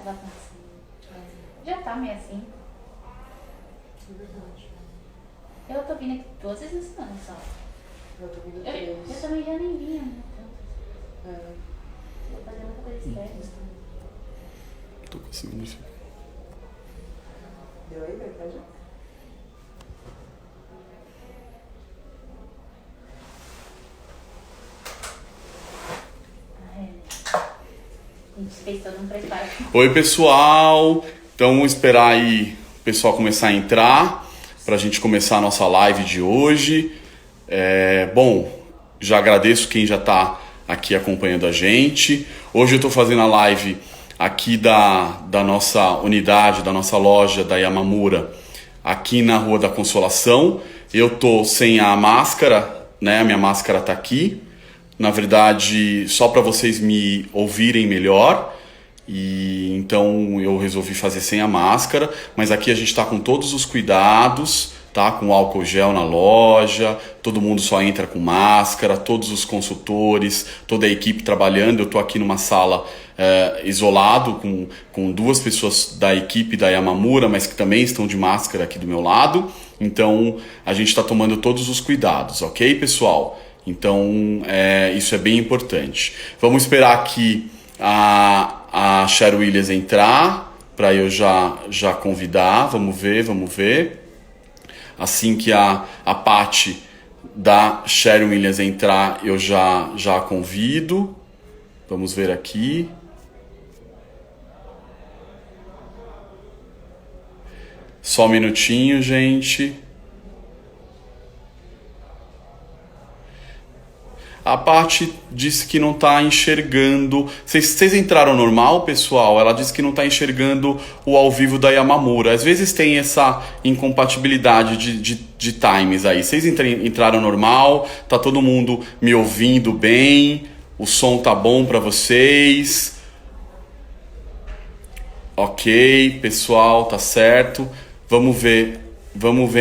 tu vai acontecer. Já tá meio assim. É verdade. Eu tô vindo aqui 12 vezes na semana só. Eu tô vindo Eu três. também já nem vinha, né? É. Vou fazer muita coisa esperta. Tô conseguindo ver. Deu aí, vai já? A gente fez todo um preparo. Oi, pessoal. Então, vamos esperar aí o pessoal começar a entrar para a gente começar a nossa live de hoje. Bom, já agradeço quem já está aqui acompanhando a gente. Hoje eu estou fazendo a live aqui da nossa unidade, da nossa loja da Yamamura, aqui na Rua da Consolação. Eu tô sem a máscara, né? A minha máscara tá aqui. Na verdade, só para vocês me ouvirem melhor. E então eu resolvi fazer sem a máscara, mas aqui a gente está com todos os cuidados, tá? Com álcool gel na loja, todo mundo só entra com máscara, todos os consultores, toda a equipe trabalhando. Eu estou aqui numa sala isolado com duas pessoas da equipe da Yamamura, mas que também estão de máscara aqui do meu lado. Então a gente está tomando todos os cuidados, ok, pessoal? Então isso é bem importante. Vamos esperar aqui a Cher Williams entrar para eu já convidar. Vamos ver. Assim que a Paty da Cher Williams entrar, eu já a convido. Vamos ver aqui. Só um minutinho, gente. A Paty disse que não está enxergando. Vocês entraram normal, pessoal? Ela disse que não está enxergando o ao vivo da Yamamura. Às vezes tem essa incompatibilidade de times aí. Vocês entraram normal? Tá todo mundo me ouvindo bem? O som tá bom para vocês? Ok, pessoal, tá certo. Vamos ver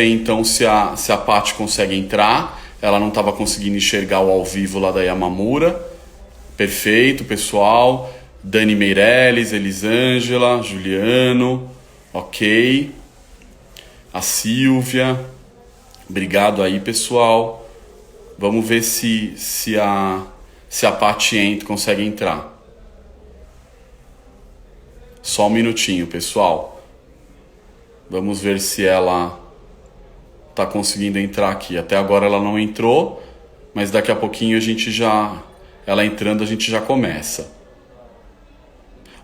então se a Paty consegue entrar. Ela não estava conseguindo enxergar o ao vivo lá da Yamamura. Perfeito, pessoal. Dani Meirelles, Elisângela, Juliano. Ok. A Silvia. Obrigado aí, pessoal. Vamos ver se a Paty consegue entrar. Só um minutinho, pessoal. Vamos ver se ela tá conseguindo entrar aqui. Até agora ela não entrou, mas daqui a pouquinho ela entrando a gente já começa.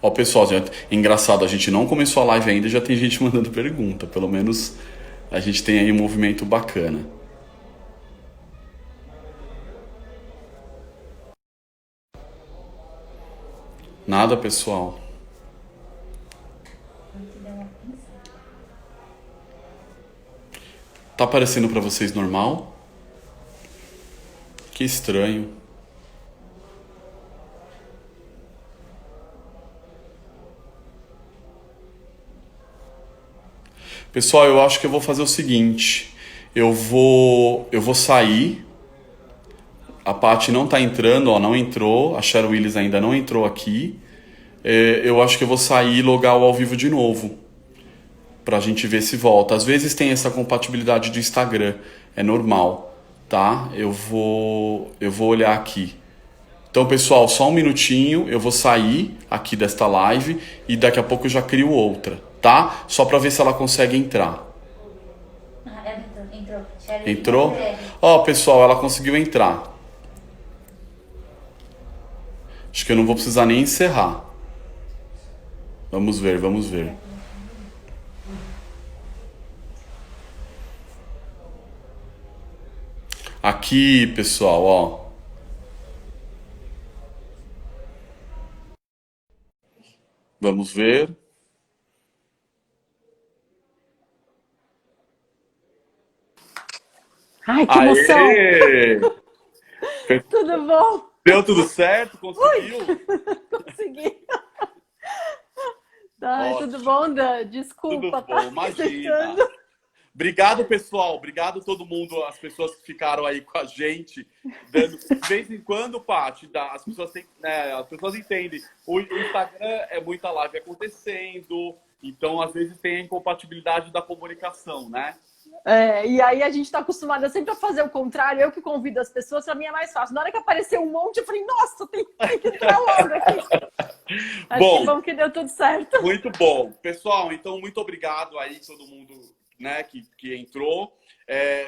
Ó, pessoal, engraçado, a gente não começou a live ainda e já tem gente mandando pergunta. Pelo menos a gente tem aí um movimento bacana. Nada, pessoal. Tá aparecendo pra vocês normal? Que estranho. Pessoal, eu acho que eu vou fazer o seguinte. Eu vou sair. A Paty não tá entrando, ó, não entrou. A Cher Williams ainda não entrou aqui. Eu acho que eu vou sair e logar o ao vivo de novo, pra gente ver se volta. Às vezes tem essa compatibilidade do Instagram, é normal, tá? Eu vou olhar aqui. Então, pessoal, só um minutinho, eu vou sair aqui desta live e daqui a pouco eu já crio outra, tá? Só pra ver se ela consegue entrar. Ela entrou. Entrou? Ó, pessoal, ela conseguiu entrar. Acho que eu não vou precisar nem encerrar. Vamos ver. Aqui, pessoal, ó. Vamos ver. Ai, que emoção! Aê! Tudo bom? Deu tudo certo? Conseguiu? Consegui. Ai, Ótimo. tudo bom, Dan? Tudo Desculpa, bom, imagina. Obrigado, pessoal. Obrigado todo mundo, as pessoas que ficaram aí com a gente. Dando... De vez em quando, Paty, as pessoas as pessoas entendem. O Instagram é muita live acontecendo, então às vezes tem a incompatibilidade da comunicação, né? E aí a gente está acostumada sempre a fazer o contrário. Eu que convido as pessoas, para mim é mais fácil. Na hora que apareceu um monte, eu falei, nossa, tem que entrar logo aqui. Acho que bom que deu tudo certo. Muito bom. Pessoal, então muito obrigado aí todo mundo, né, que entrou.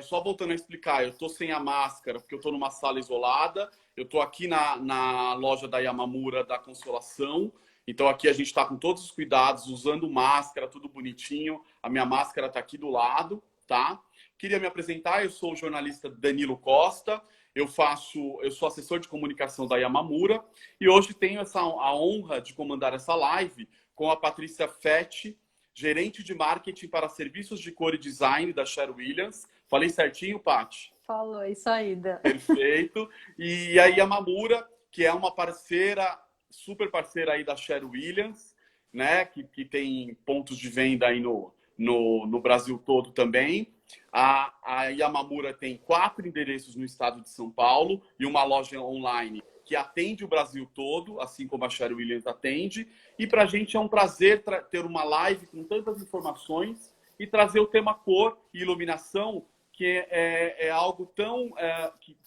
Só voltando a explicar, eu tô sem a máscara porque eu tô numa sala isolada. Eu tô aqui na loja da Yamamura da Consolação. Então aqui a gente está com todos os cuidados, usando máscara, tudo bonitinho. A minha máscara está aqui do lado, tá? Queria me apresentar, eu sou o jornalista Danilo Costa. Eu sou assessor de comunicação da Yamamura e hoje tenho a honra de comandar essa live com a Patrícia Fetti, gerente de marketing para serviços de cor e design da Sherwin-Williams. Falei certinho, Paty? Falou, isso aí, Dan. Perfeito. E a Yamamura, que é uma parceira, super parceira aí da Sherwin-Williams, né? Que tem pontos de venda aí no Brasil todo também. A Yamamura tem 4 endereços no estado de São Paulo e uma loja online que atende o Brasil todo, assim como a Sherwin-Williams atende. E para a gente é um prazer ter uma live com tantas informações e trazer o tema cor e iluminação, que é algo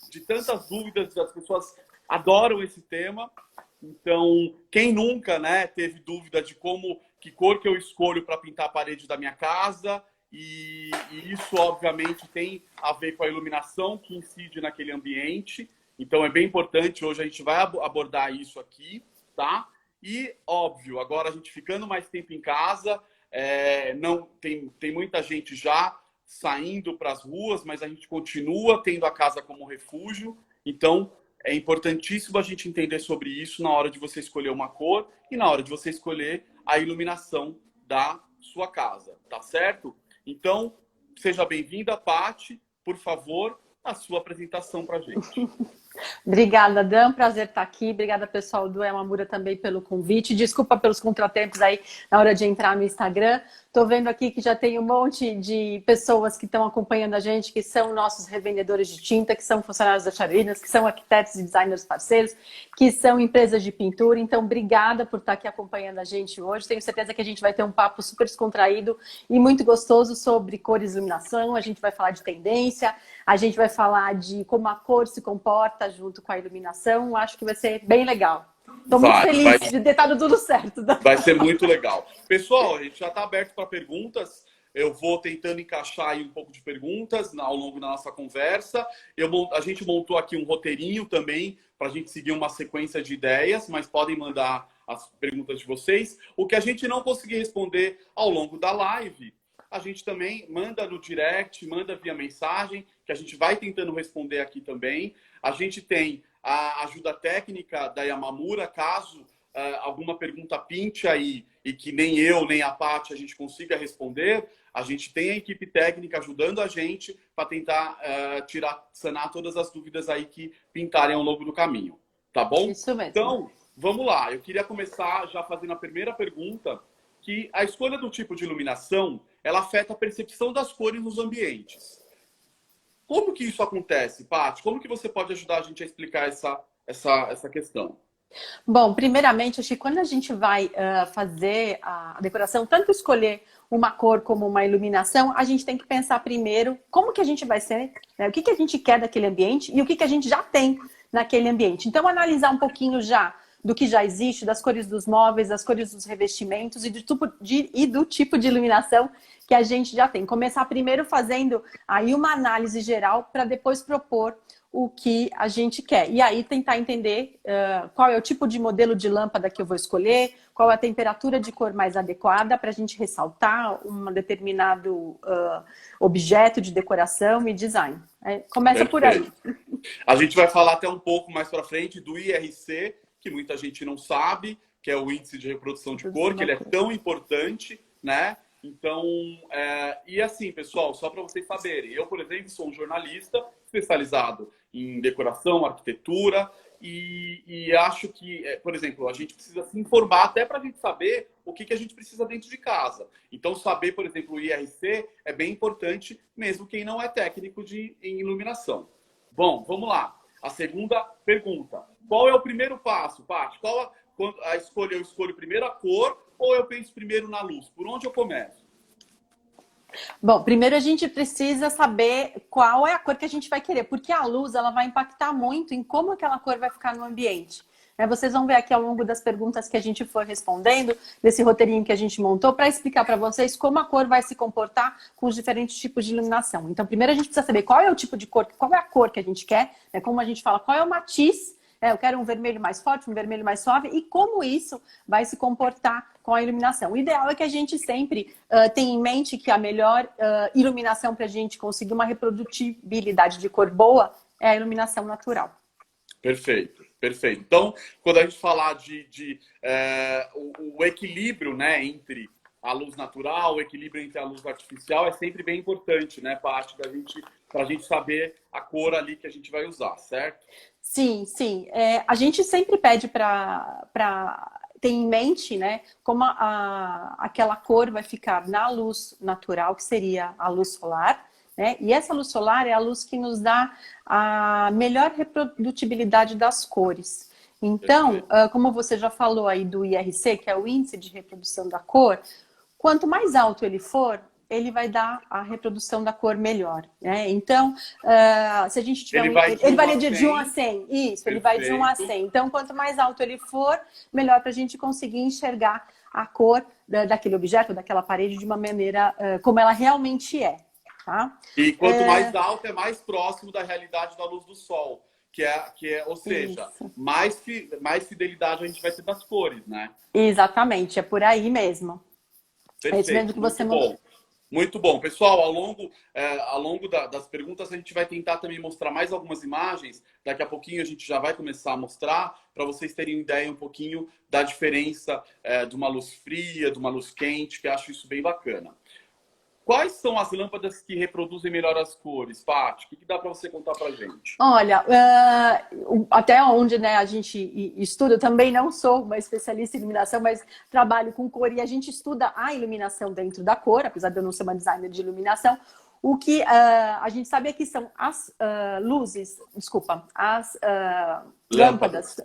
de tantas dúvidas, as pessoas adoram esse tema. Então, quem nunca, né, teve dúvida de que cor que eu escolho para pintar a parede da minha casa? E isso, obviamente, tem a ver com a iluminação que incide naquele ambiente. Então, é bem importante. Hoje a gente vai abordar isso aqui, tá? E, óbvio, agora a gente ficando mais tempo em casa, não tem muita gente já saindo para as ruas, mas a gente continua tendo a casa como refúgio. Então, é importantíssimo a gente entender sobre isso na hora de você escolher uma cor e na hora de você escolher a iluminação da sua casa, tá certo? Então, seja bem-vinda, Paty. Por favor, a sua apresentação para a gente. Obrigada, Dan. Prazer estar aqui. Obrigada, pessoal do Yamamura, também pelo convite. Desculpa pelos contratempos aí na hora de entrar no Instagram. Estou vendo aqui que já tem um monte de pessoas que estão acompanhando a gente, que são nossos revendedores de tinta, que são funcionários da Sherwin-Williams, que são arquitetos e designers parceiros, que são empresas de pintura. Então, obrigada por estar aqui acompanhando a gente hoje. Tenho certeza que a gente vai ter um papo super descontraído e muito gostoso sobre cores e iluminação. A gente vai falar de tendência, a gente vai falar de como a cor se comporta junto com a iluminação. Acho que vai ser bem legal. Estou muito feliz de ter dado tudo certo. Vai ser muito legal. Pessoal, a gente já está aberto para perguntas. Eu vou tentando encaixar aí um pouco de perguntas ao longo da nossa conversa. A gente montou aqui um roteirinho também para a gente seguir uma sequência de ideias, mas podem mandar as perguntas de vocês. O que a gente não conseguir responder ao longo da live, a gente também manda no direct, manda via mensagem, que a gente vai tentando responder aqui também. A gente tem a ajuda técnica da Yamamura, caso alguma pergunta pinte aí e que nem eu, nem a Paty a gente consiga responder, a gente tem a equipe técnica ajudando a gente para tentar sanar todas as dúvidas aí que pintarem ao longo do caminho. Tá bom? Isso mesmo. Então, vamos lá. Eu queria começar já fazendo a primeira pergunta, que a escolha do tipo de iluminação, ela afeta a percepção das cores nos ambientes. Como que isso acontece, Paty? Como que você pode ajudar a gente a explicar essa questão? Bom, primeiramente, acho que quando a gente vai fazer a decoração, tanto escolher uma cor como uma iluminação, a gente tem que pensar primeiro como que a gente vai ser, né? O que que a gente quer daquele ambiente e o que que a gente já tem naquele ambiente. Então, analisar um pouquinho já do que já existe, das cores dos móveis, das cores dos revestimentos e do tipo de iluminação que a gente já tem. Começar primeiro fazendo aí uma análise geral para depois propor o que a gente quer. E aí tentar entender qual é o tipo de modelo de lâmpada que eu vou escolher, qual é a temperatura de cor mais adequada para a gente ressaltar um determinado objeto de decoração e design. Começa por aí. A gente vai falar até um pouco mais para frente do IRC, que muita gente não sabe, que é o índice de reprodução de cor, que ele é tão importante, né? Então, e assim, pessoal, só para vocês saberem, eu, por exemplo, sou um jornalista especializado em decoração, arquitetura, e acho que, por exemplo, a gente precisa se informar até para a gente saber o que a gente precisa dentro de casa. Então, saber, por exemplo, o IRC é bem importante, mesmo quem não é técnico em iluminação. Bom, vamos lá. A segunda pergunta. Qual é o primeiro passo, Paty? Quando eu escolho primeiro a cor ou eu penso primeiro na luz? Por onde eu começo? Bom, primeiro a gente precisa saber qual é a cor que a gente vai querer, porque a luz ela vai impactar muito em como aquela cor vai ficar no ambiente. Vocês vão ver aqui ao longo das perguntas que a gente for respondendo, desse roteirinho que a gente montou, para explicar para vocês como a cor vai se comportar com os diferentes tipos de iluminação. Então, primeiro a gente precisa saber qual é o tipo de cor, qual é a cor que a gente quer, como a gente fala, qual é o matiz. Eu quero um vermelho mais forte, um vermelho mais suave, e como isso vai se comportar com a iluminação. O ideal é que a gente sempre tenha em mente que a melhor iluminação para a gente conseguir uma reprodutibilidade de cor boa é a iluminação natural. Perfeito, perfeito. Então, quando a gente falar o equilíbrio, né, entre a luz natural, o equilíbrio entre a luz artificial é sempre bem importante, né, Paty, para a gente saber a cor ali que a gente vai usar, certo? Sim, sim. A gente sempre pede para ter em mente, né, como aquela cor vai ficar na luz natural, que seria a luz solar, né? E essa luz solar é a luz que nos dá a melhor reprodutibilidade das cores. Então, como você já falou aí do IRC, que é o índice de reprodução da cor, quanto mais alto ele for, ele vai dar a reprodução da cor melhor, né? Então, se a gente tiver ele vai de 1 a 100. Isso, ele vai de 1 a 100. Então, quanto mais alto ele for, melhor para a gente conseguir enxergar a cor daquele objeto, daquela parede, de uma maneira como ela realmente é. Tá? E quanto mais alto, é mais próximo da realidade da luz do sol. Ou seja, mais fidelidade a gente vai ter das cores, né? Exatamente, é por aí mesmo. Perfeito, é isso mesmo que você mostrou. Muito bom. Pessoal, ao longo das perguntas, a gente vai tentar também mostrar mais algumas imagens. Daqui a pouquinho a gente já vai começar a mostrar, para vocês terem ideia um pouquinho da diferença de uma luz fria, de uma luz quente, que eu acho isso bem bacana. Quais são as lâmpadas que reproduzem melhor as cores, Paty? O que dá para você contar para a gente? Olha, até onde, né, a gente estuda, eu também não sou uma especialista em iluminação, mas trabalho com cor e a gente estuda a iluminação dentro da cor, apesar de eu não ser uma designer de iluminação. O que a gente sabe é que são as lâmpadas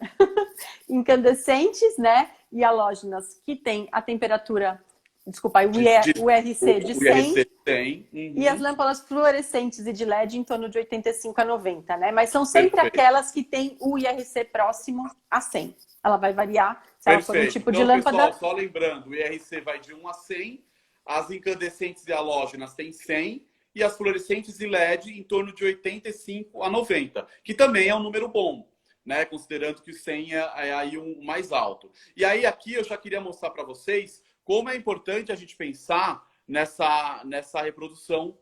incandescentes, né, e halógenas, que têm a temperatura... o IRC de 100 e as lâmpadas fluorescentes e de LED em torno de 85 a 90, né? Mas são sempre aquelas que têm o IRC próximo a 100. Ela vai variar se ela for um tipo de lâmpada. Pessoal, só lembrando, o IRC vai de 1 a 100, as incandescentes e halógenas têm 100 e as fluorescentes e LED em torno de 85 a 90, que também é um número bom, né? Considerando que o 100 é aí o mais alto. E aí aqui eu já queria mostrar para vocês como é importante a gente pensar nessa reprodução,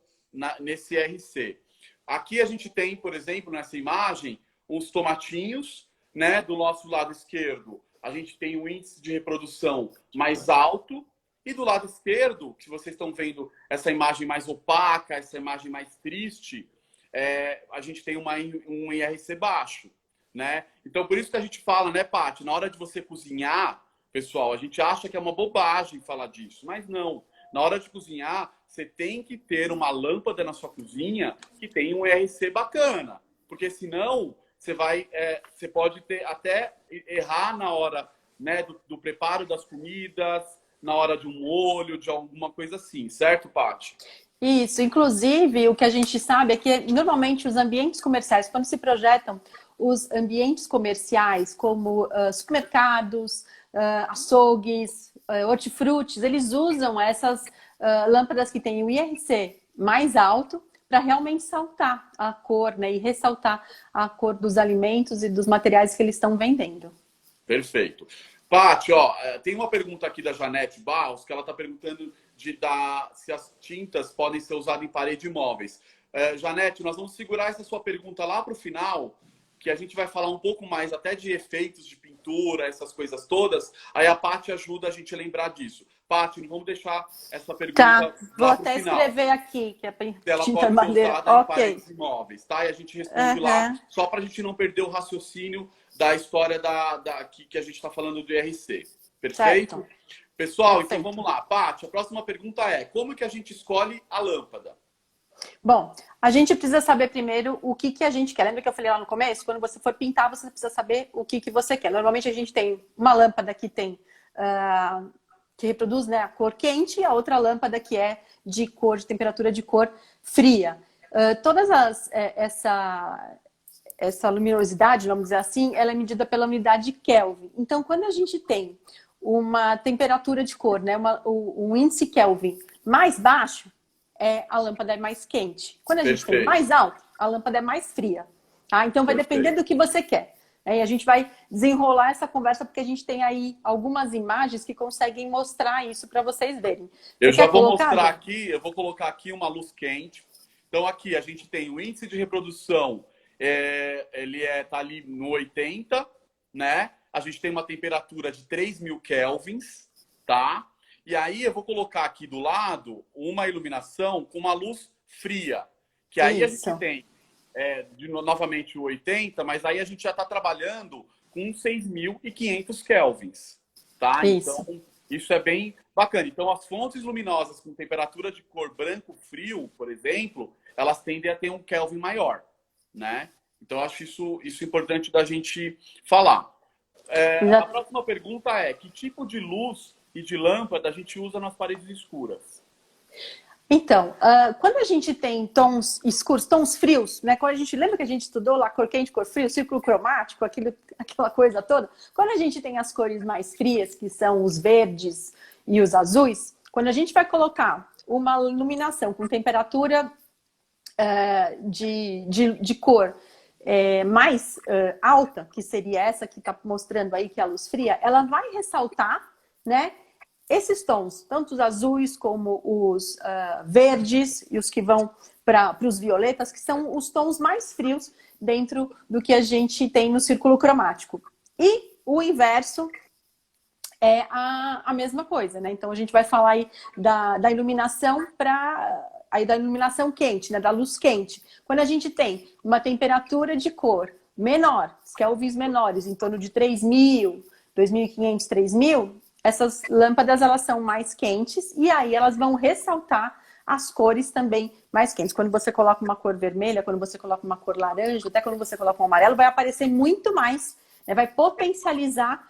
nesse RC. Aqui a gente tem, por exemplo, nessa imagem, uns tomatinhos, né? Do nosso lado esquerdo, a gente tem um índice de reprodução mais alto. E do lado esquerdo, que vocês estão vendo essa imagem mais opaca, essa imagem mais triste, a gente tem um IRC baixo, né? Então, por isso que a gente fala, né, Paty? Na hora de você cozinhar, pessoal, a gente acha que é uma bobagem falar disso, mas não. Na hora de cozinhar, você tem que ter uma lâmpada na sua cozinha que tem um IRC bacana, porque senão você pode até errar na hora, né, do preparo das comidas, na hora de um molho, de alguma coisa assim, certo, Paty? Isso, inclusive o que a gente sabe é que normalmente os ambientes comerciais, quando se projetam os ambientes comerciais como supermercados, açougues, hortifrutis, eles usam essas lâmpadas que têm o IRC mais alto para realmente saltar a cor, né, e ressaltar a cor dos alimentos e dos materiais que eles estão vendendo. Perfeito. Paty, tem uma pergunta aqui da Janete Barros, que ela está perguntando se as tintas podem ser usadas em parede de imóveis. Janete, nós vamos segurar essa sua pergunta lá para o final, que a gente vai falar um pouco mais até de efeitos de pintura, essas coisas todas. Aí a Paty ajuda a gente a lembrar disso. Paty, não vamos deixar essa pergunta tá, vou lá até pro final. escrever aqui, que é ela tinta pode madeira. ser usada em paredes imóveis, tá? E a gente responde lá, só para a gente não perder o raciocínio da história que a gente está falando do IRC. Perfeito? Certo. Pessoal, Perfeito. então vamos lá. Paty, a próxima pergunta é: como que a gente escolhe a lâmpada? Bom, a gente precisa saber primeiro o que a gente quer. Lembra que eu falei lá no começo? Quando você for pintar, você precisa saber o que você quer. Normalmente a gente tem uma lâmpada que tem que reproduz, né, a cor quente, e a outra lâmpada que é de temperatura de cor fria. Essa luminosidade, vamos dizer assim, ela é medida pela unidade Kelvin. Então, quando a gente tem uma temperatura de cor, né, um índice Kelvin mais baixo, a lâmpada é mais quente. Quando a gente tem mais alto, a lâmpada é mais fria. Tá? Então, vai depender do que você quer. E a gente vai desenrolar essa conversa porque a gente tem aí algumas imagens que conseguem mostrar isso para vocês verem. Eu já vou mostrar aqui, eu vou colocar aqui uma luz quente. Então, aqui a gente tem o índice de reprodução, ele tá ali no 80, né? A gente tem uma temperatura de 3.000 kelvins, tá? E aí eu vou colocar aqui do lado uma iluminação com uma luz fria. Que aí a gente tem, novamente, o 80, mas aí a gente já está trabalhando com 6.500 kelvins, tá? Isso. Então, isso é bem bacana. Então, as fontes luminosas com temperatura de cor branco-frio, por exemplo, elas tendem a ter um Kelvin maior, né? Então, eu acho isso importante da gente falar. A próxima pergunta é: que tipo de luz e de lâmpada a gente usa nas paredes escuras? Então, quando a gente tem tons escuros, tons frios, né? Quando a gente lembra que a gente estudou lá cor quente, cor frio, círculo cromático, aquela coisa toda. Quando a gente tem as cores mais frias, que são os verdes e os azuis, quando a gente vai colocar uma iluminação com temperatura de cor mais alta, que seria essa que está mostrando aí, que é a luz fria, ela vai ressaltar, né, esses tons, tanto os azuis como os verdes e os que vão para os violetas, que são os tons mais frios dentro do que a gente tem no círculo cromático. E o inverso é a mesma coisa, né? Então a gente vai falar aí da iluminação da iluminação quente, né? Da luz quente. Quando a gente tem uma temperatura de cor menor, kelvins menores, em torno de 3.000, 2.500, 3.000, essas lâmpadas elas são mais quentes e aí elas vão ressaltar as cores também mais quentes. Quando você coloca uma cor vermelha, quando você coloca uma cor laranja, até quando você coloca um amarelo, vai aparecer muito mais, né? Vai potencializar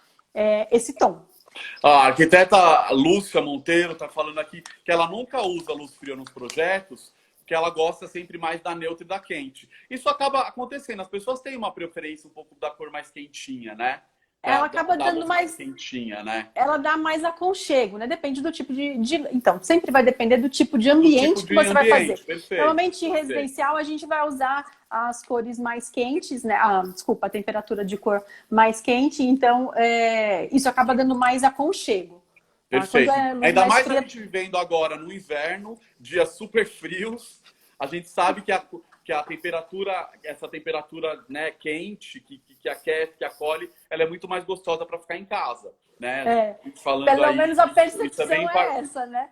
esse tom. A arquiteta Lúcia Monteiro está falando aqui que ela nunca usa luz fria nos projetos, que ela gosta sempre mais da neutra e da quente. Isso acaba acontecendo, as pessoas têm uma preferência um pouco da cor mais quentinha, né? Ela acaba dando mais quentinha, né? Ela dá mais aconchego, né? Depende do tipo Então, sempre vai depender do tipo de ambiente que você vai fazer. Perfeito, normalmente, em residencial, a gente vai usar as cores mais quentes, né? Desculpa, a temperatura de cor mais quente. Então, isso acaba dando mais aconchego. Tá? Perfeito. Ainda mais a gente vivendo agora no inverno, dias super frios, a gente sabe que a temperatura, essa temperatura, né, quente, que aquece, que acolhe, ela é muito mais gostosa para ficar em casa, né? Falando pelo aí, menos a percepção é essa, né?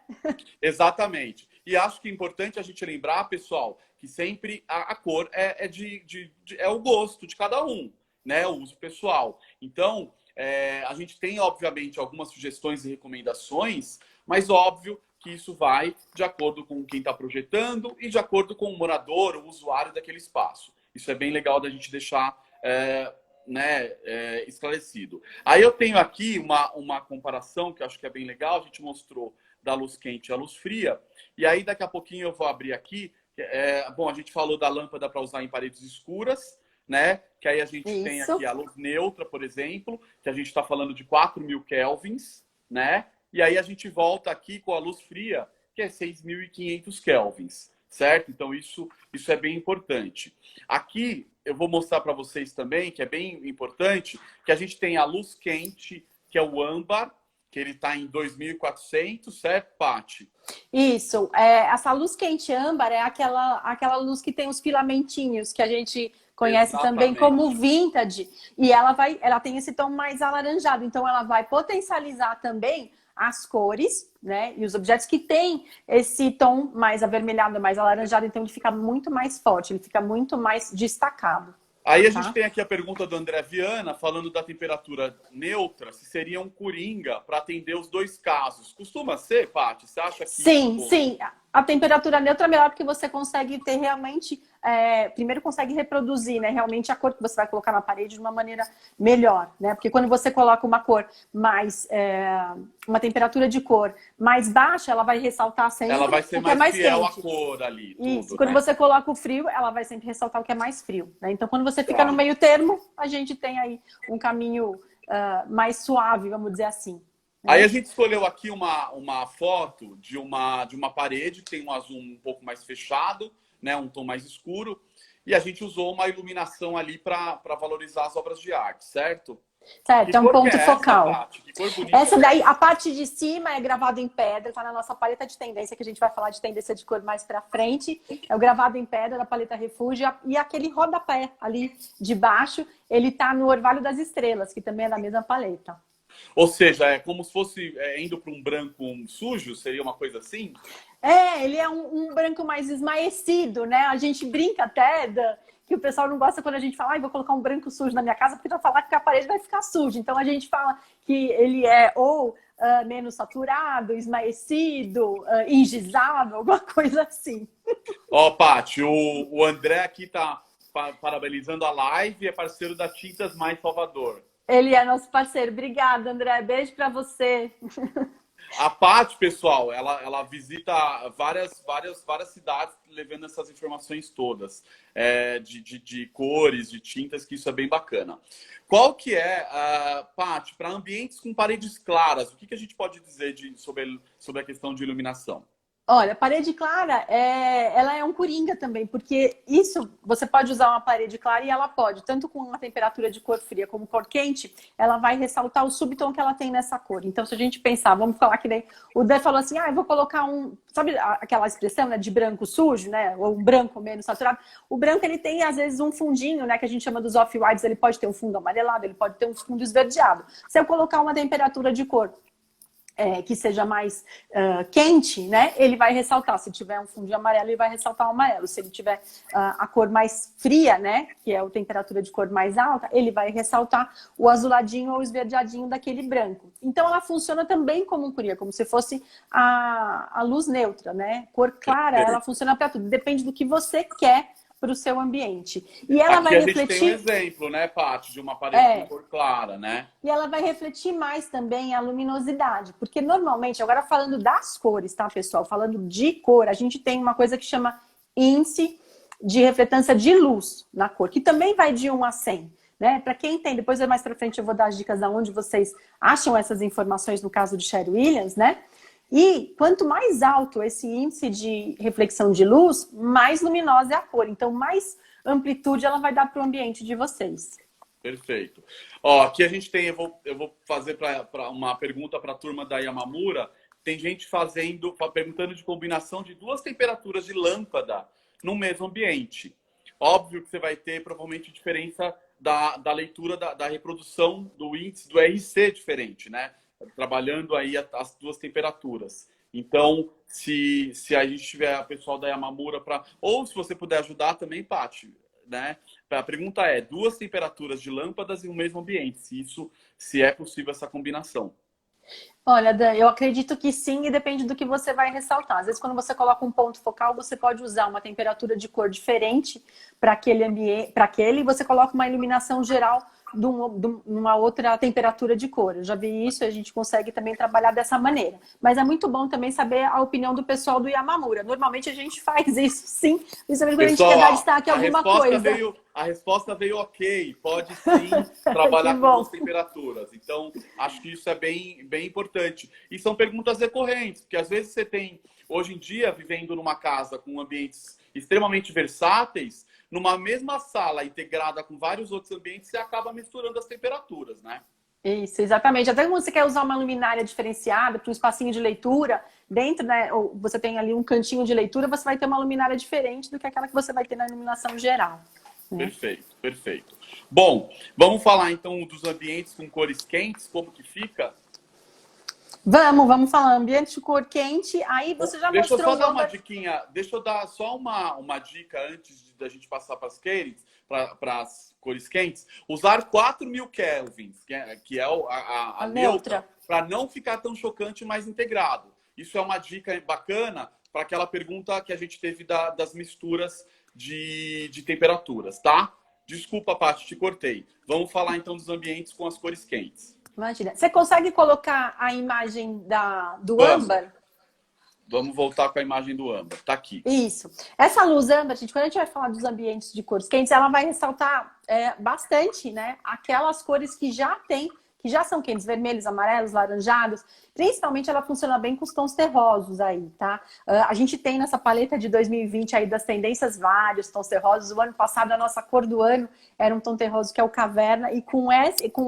Exatamente. E acho que é importante a gente lembrar, pessoal, que sempre a cor é o gosto de cada um, né? O uso pessoal. Então, a gente tem, obviamente, algumas sugestões e recomendações, mas óbvio que isso vai de acordo com quem está projetando e de acordo com o morador, o usuário daquele espaço. Isso é bem legal da gente deixar esclarecido. Aí eu tenho aqui uma comparação que eu acho que é bem legal. A gente mostrou da luz quente à luz fria. E aí daqui a pouquinho eu vou abrir aqui. Bom, a gente falou da lâmpada para usar em paredes escuras, né? Que aí a gente tem aqui a luz neutra, por exemplo, que a gente está falando de 4.000 kelvins, né? E aí a gente volta aqui com a luz fria, que é 6.500 kelvins, certo? Então isso é bem importante. Aqui eu vou mostrar para vocês também, que é bem importante, que a gente tem a luz quente, que é o âmbar, que ele está em 2.400, certo, Paty? Isso. Essa luz quente âmbar é aquela luz que tem os filamentinhos, que a gente conhece também como vintage. E ela tem esse tom mais alaranjado. Então, ela vai potencializar também as cores, né? E os objetos que têm esse tom mais avermelhado, mais alaranjado. Então, ele fica muito mais forte, ele fica muito mais destacado. Aí a gente Tá? tem aqui a pergunta do André Viana, falando da temperatura neutra, se seria um coringa para atender os dois casos. Costuma ser, Paty? Você acha que Sim, isso... sim. A temperatura neutra é melhor porque você consegue ter realmente... primeiro consegue reproduzir, né? Realmente a cor que você vai colocar na parede de uma maneira melhor, né? Porque quando você coloca uma cor mais... uma temperatura de cor mais baixa, ela vai ressaltar sempre Ela vai ser o que é mais mais fiel à quente. cor ali, Isso. tudo, Quando né? você coloca o frio, ela vai sempre ressaltar o que é mais frio, né? Então, quando você fica no Tá. meio termo, a gente tem aí um caminho mais suave, vamos dizer assim. Aí Né? a gente escolheu aqui uma foto de uma parede que tem um azul um pouco mais fechado, né, um tom mais escuro, e a gente usou uma iluminação ali para valorizar as obras de arte, certo? Certo, Que é um cor que ponto é essa, focal. Paty? Que cor bonita Essa é daí, essa? a parte de cima é gravado em pedra, tá na nossa paleta de tendência, que a gente vai falar de tendência de cor mais pra frente. É o gravado em pedra da paleta Refúgio. E aquele rodapé ali de baixo, ele tá no Orvalho das Estrelas, que também é da mesma paleta. Ou seja, é como se fosse indo para um branco sujo, seria uma coisa assim? Ele é um branco mais esmaecido, né? A gente brinca até que o pessoal não gosta quando a gente fala, vou colocar um branco sujo na minha casa, porque vai falar que a parede vai ficar suja. Então a gente fala que ele é ou menos saturado, esmaecido, engizado, alguma coisa assim. Ó, Paty, o André aqui tá parabenizando a live, é parceiro da Tintas Mais Salvador. Ele é nosso parceiro. Obrigada, André. Beijo para você. A Paty, pessoal, ela visita várias cidades levando essas informações todas, de cores, de tintas, que isso é bem bacana. Qual que é, Paty, para ambientes com paredes claras, o que a gente pode dizer sobre a questão de iluminação? Olha, parede clara, ela é um coringa também, porque isso, você pode usar uma parede clara e ela pode, tanto com uma temperatura de cor fria como cor quente, ela vai ressaltar o subtom que ela tem nessa cor. Então, se a gente pensar, vamos falar que nem o Dan falou assim, eu vou colocar sabe aquela expressão, né, de branco sujo, né, ou um branco menos saturado? O branco, ele tem, às vezes, um fundinho, né, que a gente chama dos off-whites, ele pode ter um fundo amarelado, ele pode ter um fundo esverdeado. Se eu colocar uma temperatura de cor que seja mais quente, né? Ele vai ressaltar. Se tiver um fundo de amarelo, ele vai ressaltar o amarelo. Se ele tiver a cor mais fria, né? Que é a temperatura de cor mais alta, ele vai ressaltar o azuladinho ou esverdeadinho daquele branco. Então, ela funciona também como um coringa, como se fosse a luz neutra, né? Cor clara, ela funciona para tudo. Depende do que você quer para o seu ambiente. E ela Aqui vai a refletir... gente tem um exemplo, né, Paty, de uma parede com cor clara, né? E ela vai refletir mais também a luminosidade, porque normalmente, agora falando das cores, tá, pessoal? Falando de cor, a gente tem uma coisa que chama índice de refletância de luz na cor, que também vai de 1 a 100. Né? Para quem tem, depois mais para frente eu vou dar as dicas de onde vocês acham essas informações no caso de Sherry Williams, né? E quanto mais alto esse índice de reflexão de luz, mais luminosa é a cor. Então, mais amplitude ela vai dar para o ambiente de vocês. Perfeito. Ó, aqui a gente tem, eu vou fazer uma pergunta para a turma da Yamamura. Tem gente perguntando de combinação de duas temperaturas de lâmpada no mesmo ambiente. Óbvio que você vai ter provavelmente diferença da leitura da reprodução do índice do RC diferente, né? Trabalhando aí as duas temperaturas. Então, se a gente tiver a pessoal da Yamamura ou se você puder ajudar também, Paty, né? A pergunta é, duas temperaturas de lâmpadas em um mesmo ambiente, se é possível essa combinação. Olha, Dan, eu acredito que sim, e depende do que você vai ressaltar. Às vezes, quando você coloca um ponto focal, você pode usar uma temperatura de cor diferente para aquele ambiente, e você coloca uma iluminação geral de uma outra temperatura de cor. Eu já vi isso e a gente consegue também trabalhar dessa maneira. Mas é muito bom também saber a opinião do pessoal do Yamamura. Normalmente a gente faz isso sim, principalmente quando a gente quer dar destaque a alguma coisa. A resposta veio ok, pode sim trabalhar com duas temperaturas. Então, acho que isso é bem, bem importante. E são perguntas recorrentes, porque às vezes você tem, hoje em dia, vivendo numa casa com ambientes extremamente versáteis, numa mesma sala integrada com vários outros ambientes, você acaba misturando as temperaturas, né? Isso, exatamente. Até quando você quer usar uma luminária diferenciada para um espacinho de leitura, dentro, né, ou você tem ali um cantinho de leitura, você vai ter uma luminária diferente do que aquela que você vai ter na iluminação geral. Perfeito, perfeito. Bom, vamos falar então dos ambientes com cores quentes, como que fica? Vamos falar ambiente de cor quente, aí você já Deixa mostrou... eu só dar uma diquinha, deixa eu dar só uma dica antes da gente passar para as Keirings, para as cores quentes, usar 4.000 kelvins, que é a neutra, para não ficar tão chocante, mais integrado. Isso é uma dica bacana para aquela pergunta que a gente teve das misturas de temperaturas, tá? Desculpa, Paty, te cortei. Vamos falar então dos ambientes com as cores quentes. Imagina. Você consegue colocar a imagem do Vamos. âmbar? Vamos voltar com a imagem do âmbar. Tá aqui. Isso. Essa luz âmbar, gente, quando a gente vai falar dos ambientes de cores quentes, ela vai ressaltar bastante, né? Aquelas cores que já são quentes, vermelhos, amarelos, laranjados. Principalmente ela funciona bem com os tons terrosos aí, tá? A gente tem nessa paleta de 2020 aí das tendências vários tons terrosos. O ano passado a nossa cor do ano era um tom terroso que é o caverna. E com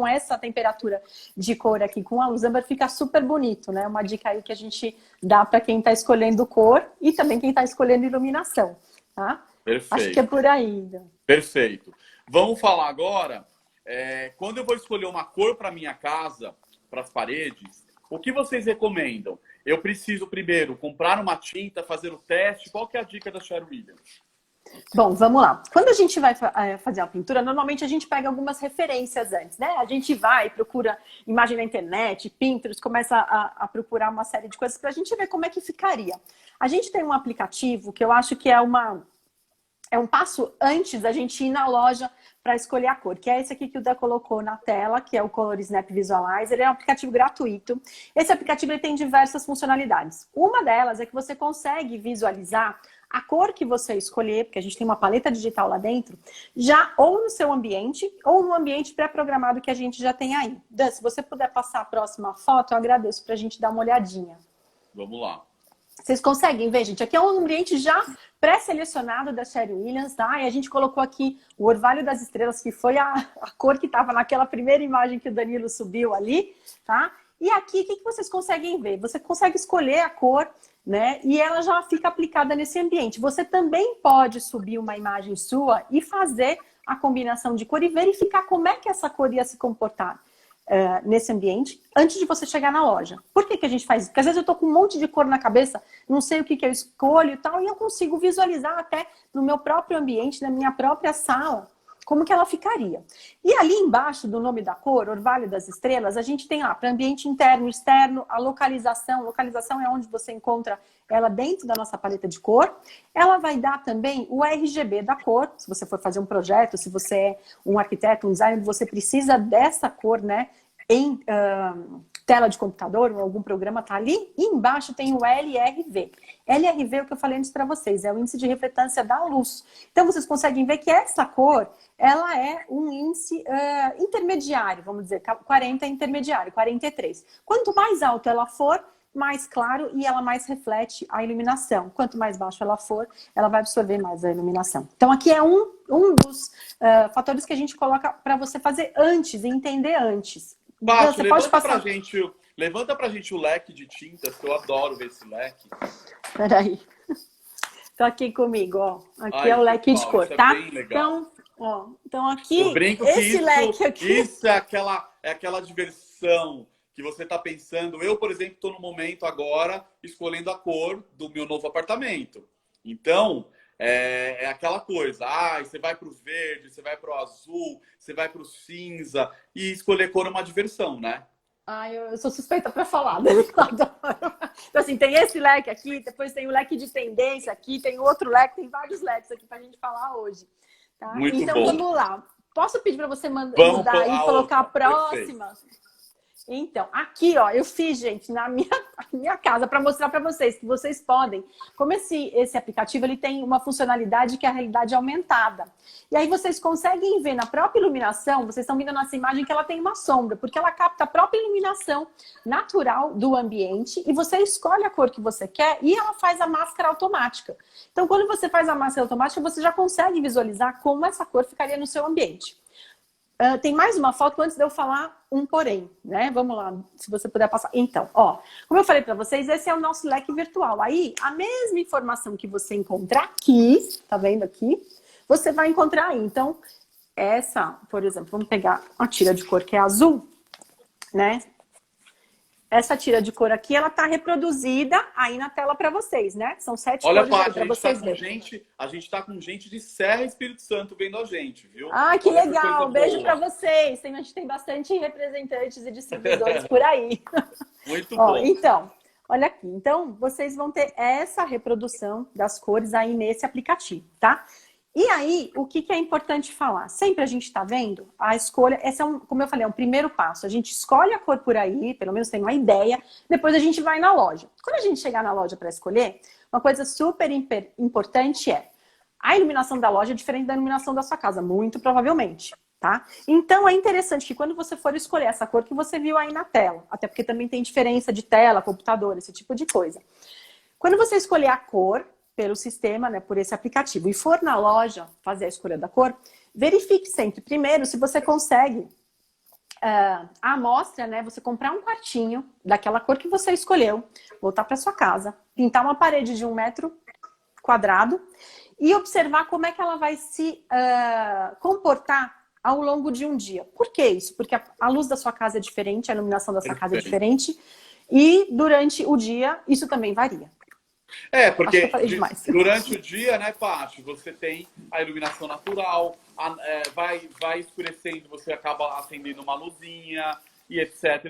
essa temperatura de cor aqui, com a luz âmbar, fica super bonito, né? Uma dica aí que a gente dá para quem tá escolhendo cor e também quem tá escolhendo iluminação, tá? Perfeito. Acho que é por aí. Perfeito. Vamos falar agora... quando eu vou escolher uma cor para minha casa, para as paredes, o que vocês recomendam? Eu preciso primeiro comprar uma tinta, fazer o teste. Qual que é a dica da Sher Williams? Bom, vamos lá. Quando a gente vai fazer uma pintura, normalmente a gente pega algumas referências antes, né? A gente vai, procura imagem na internet, Pinterest, começa a procurar uma série de coisas para a gente ver como é que ficaria. A gente tem um aplicativo que eu acho que é um passo antes da gente ir na loja para escolher a cor, que é esse aqui que o Dan colocou na tela, que é o Color Snap Visualizer. Ele é um aplicativo gratuito. Esse aplicativo ele tem diversas funcionalidades. Uma delas é que você consegue visualizar a cor que você escolher, porque a gente tem uma paleta digital lá dentro, já ou no seu ambiente, ou no ambiente pré-programado que a gente já tem aí. Dan, se você puder passar a próxima foto, eu agradeço para a gente dar uma olhadinha. Vamos lá. Vocês conseguem ver, gente? Aqui é um ambiente já pré-selecionado da Sher Williams, tá? E a gente colocou aqui o Orvalho das Estrelas, que foi a cor que estava naquela primeira imagem que o Danilo subiu ali, tá? E aqui, o que vocês conseguem ver? Você consegue escolher a cor, né? E ela já fica aplicada nesse ambiente. Você também pode subir uma imagem sua e fazer a combinação de cor e verificar como é que essa cor ia se comportar nesse ambiente, antes de você chegar na loja. Por que a gente faz isso? Porque às vezes eu tô com um monte de cor na cabeça, não sei o que eu escolho e tal, e eu consigo visualizar até no meu próprio ambiente, na minha própria sala, como que ela ficaria. E ali embaixo do nome da cor, Orvalho das Estrelas, a gente tem lá para ambiente interno, externo, a localização. Localização é onde você encontra ela dentro da nossa paleta de cor. Ela vai dar também o RGB da cor, se você for fazer um projeto, se você é um arquiteto, um designer, você precisa dessa cor, né, em tela de computador ou algum programa, tá ali. E embaixo tem o LRV. LRV é o que eu falei antes para vocês, é o índice de refletância da luz. Então vocês conseguem ver que essa cor, ela é um índice intermediário, vamos dizer, 40 é intermediário, 43. Quanto mais alto ela for, mais claro e ela mais reflete a iluminação. Quanto mais baixo ela for, ela vai absorver mais a iluminação. Então aqui é um dos fatores que a gente coloca para você fazer antes e entender antes. Paty, Você pode passar. Levanta pra gente o leque de tintas, que eu adoro ver esse leque. Peraí. Tô aqui comigo, ó. Aqui Ai, é o leque de pessoal, cor, isso é tá? bem legal. Então aqui, Eu brinco esse que leque aqui. isso é aquela diversão que você está pensando. Eu, por exemplo, estou no momento agora escolhendo a cor do meu novo apartamento. Então, é aquela coisa. Você vai para o verde, você vai para o azul, você vai para o cinza. E escolher cor é uma diversão, né? Eu sou suspeita para falar, né? Então, assim, tem esse leque aqui, depois tem o leque de tendência aqui, tem outro leque, tem vários leques aqui para a gente falar hoje. Tá? Muito então, bom. Vamos lá. Posso pedir para você mudar e colocar a próxima? Perfeito. Então, aqui, ó, eu fiz, gente, na minha casa, para mostrar para vocês que vocês podem. Como esse aplicativo, ele tem uma funcionalidade que é a realidade aumentada. E aí vocês conseguem ver na própria iluminação, vocês estão vendo nessa imagem que ela tem uma sombra, porque ela capta a própria iluminação natural do ambiente e você escolhe a cor que você quer e ela faz a máscara automática. Então, quando você faz a máscara automática, você já consegue visualizar como essa cor ficaria no seu ambiente. Tem mais uma foto antes de eu falar um porém, né? Vamos lá, se você puder passar. Então, ó, como eu falei para vocês, esse é o nosso leque virtual. Aí, a mesma informação que você encontrar aqui, tá vendo aqui? Você vai encontrar aí. Então, essa, por exemplo, vamos pegar uma tira de cor que é azul, né? essa tira de cor aqui, ela tá reproduzida aí na tela para vocês, né? São 7 Olha, cores aí Paty, para vocês verem. a gente tá com gente de Serra e Espírito Santo vendo a gente, viu? Ah, que Olha que legal! coisa Beijo boa. para vocês. A gente tem bastante representantes e distribuidores por aí. Muito Ó, bom. então, olha aqui. Então, vocês vão ter essa reprodução das cores aí nesse aplicativo, tá? E aí, o que é importante falar? Sempre a gente está vendo a escolha, esse é como eu falei, é um primeiro passo. A gente escolhe a cor por aí, pelo menos tem uma ideia, depois a gente vai na loja. Quando a gente chegar na loja para escolher, uma coisa super importante é a iluminação da loja é diferente da iluminação da sua casa, muito provavelmente, tá? Então é interessante que quando você for escolher essa cor que você viu aí na tela, até porque também tem diferença de tela, computador, esse tipo de coisa. Quando você escolher a cor pelo sistema, né, por esse aplicativo, e for na loja fazer a escolha da cor, verifique sempre, primeiro, se você consegue a amostra, né, você comprar um quartinho daquela cor que você escolheu, voltar para sua casa, pintar uma parede de 1 metro quadrado e observar como é que ela vai se comportar ao longo de um dia. Por que isso? Porque a luz da sua casa é diferente, a iluminação da sua casa é diferente, e durante o dia isso também varia. Porque demais. durante o dia, né, Paty, você tem a iluminação natural, vai escurecendo, você acaba acendendo uma luzinha e etc,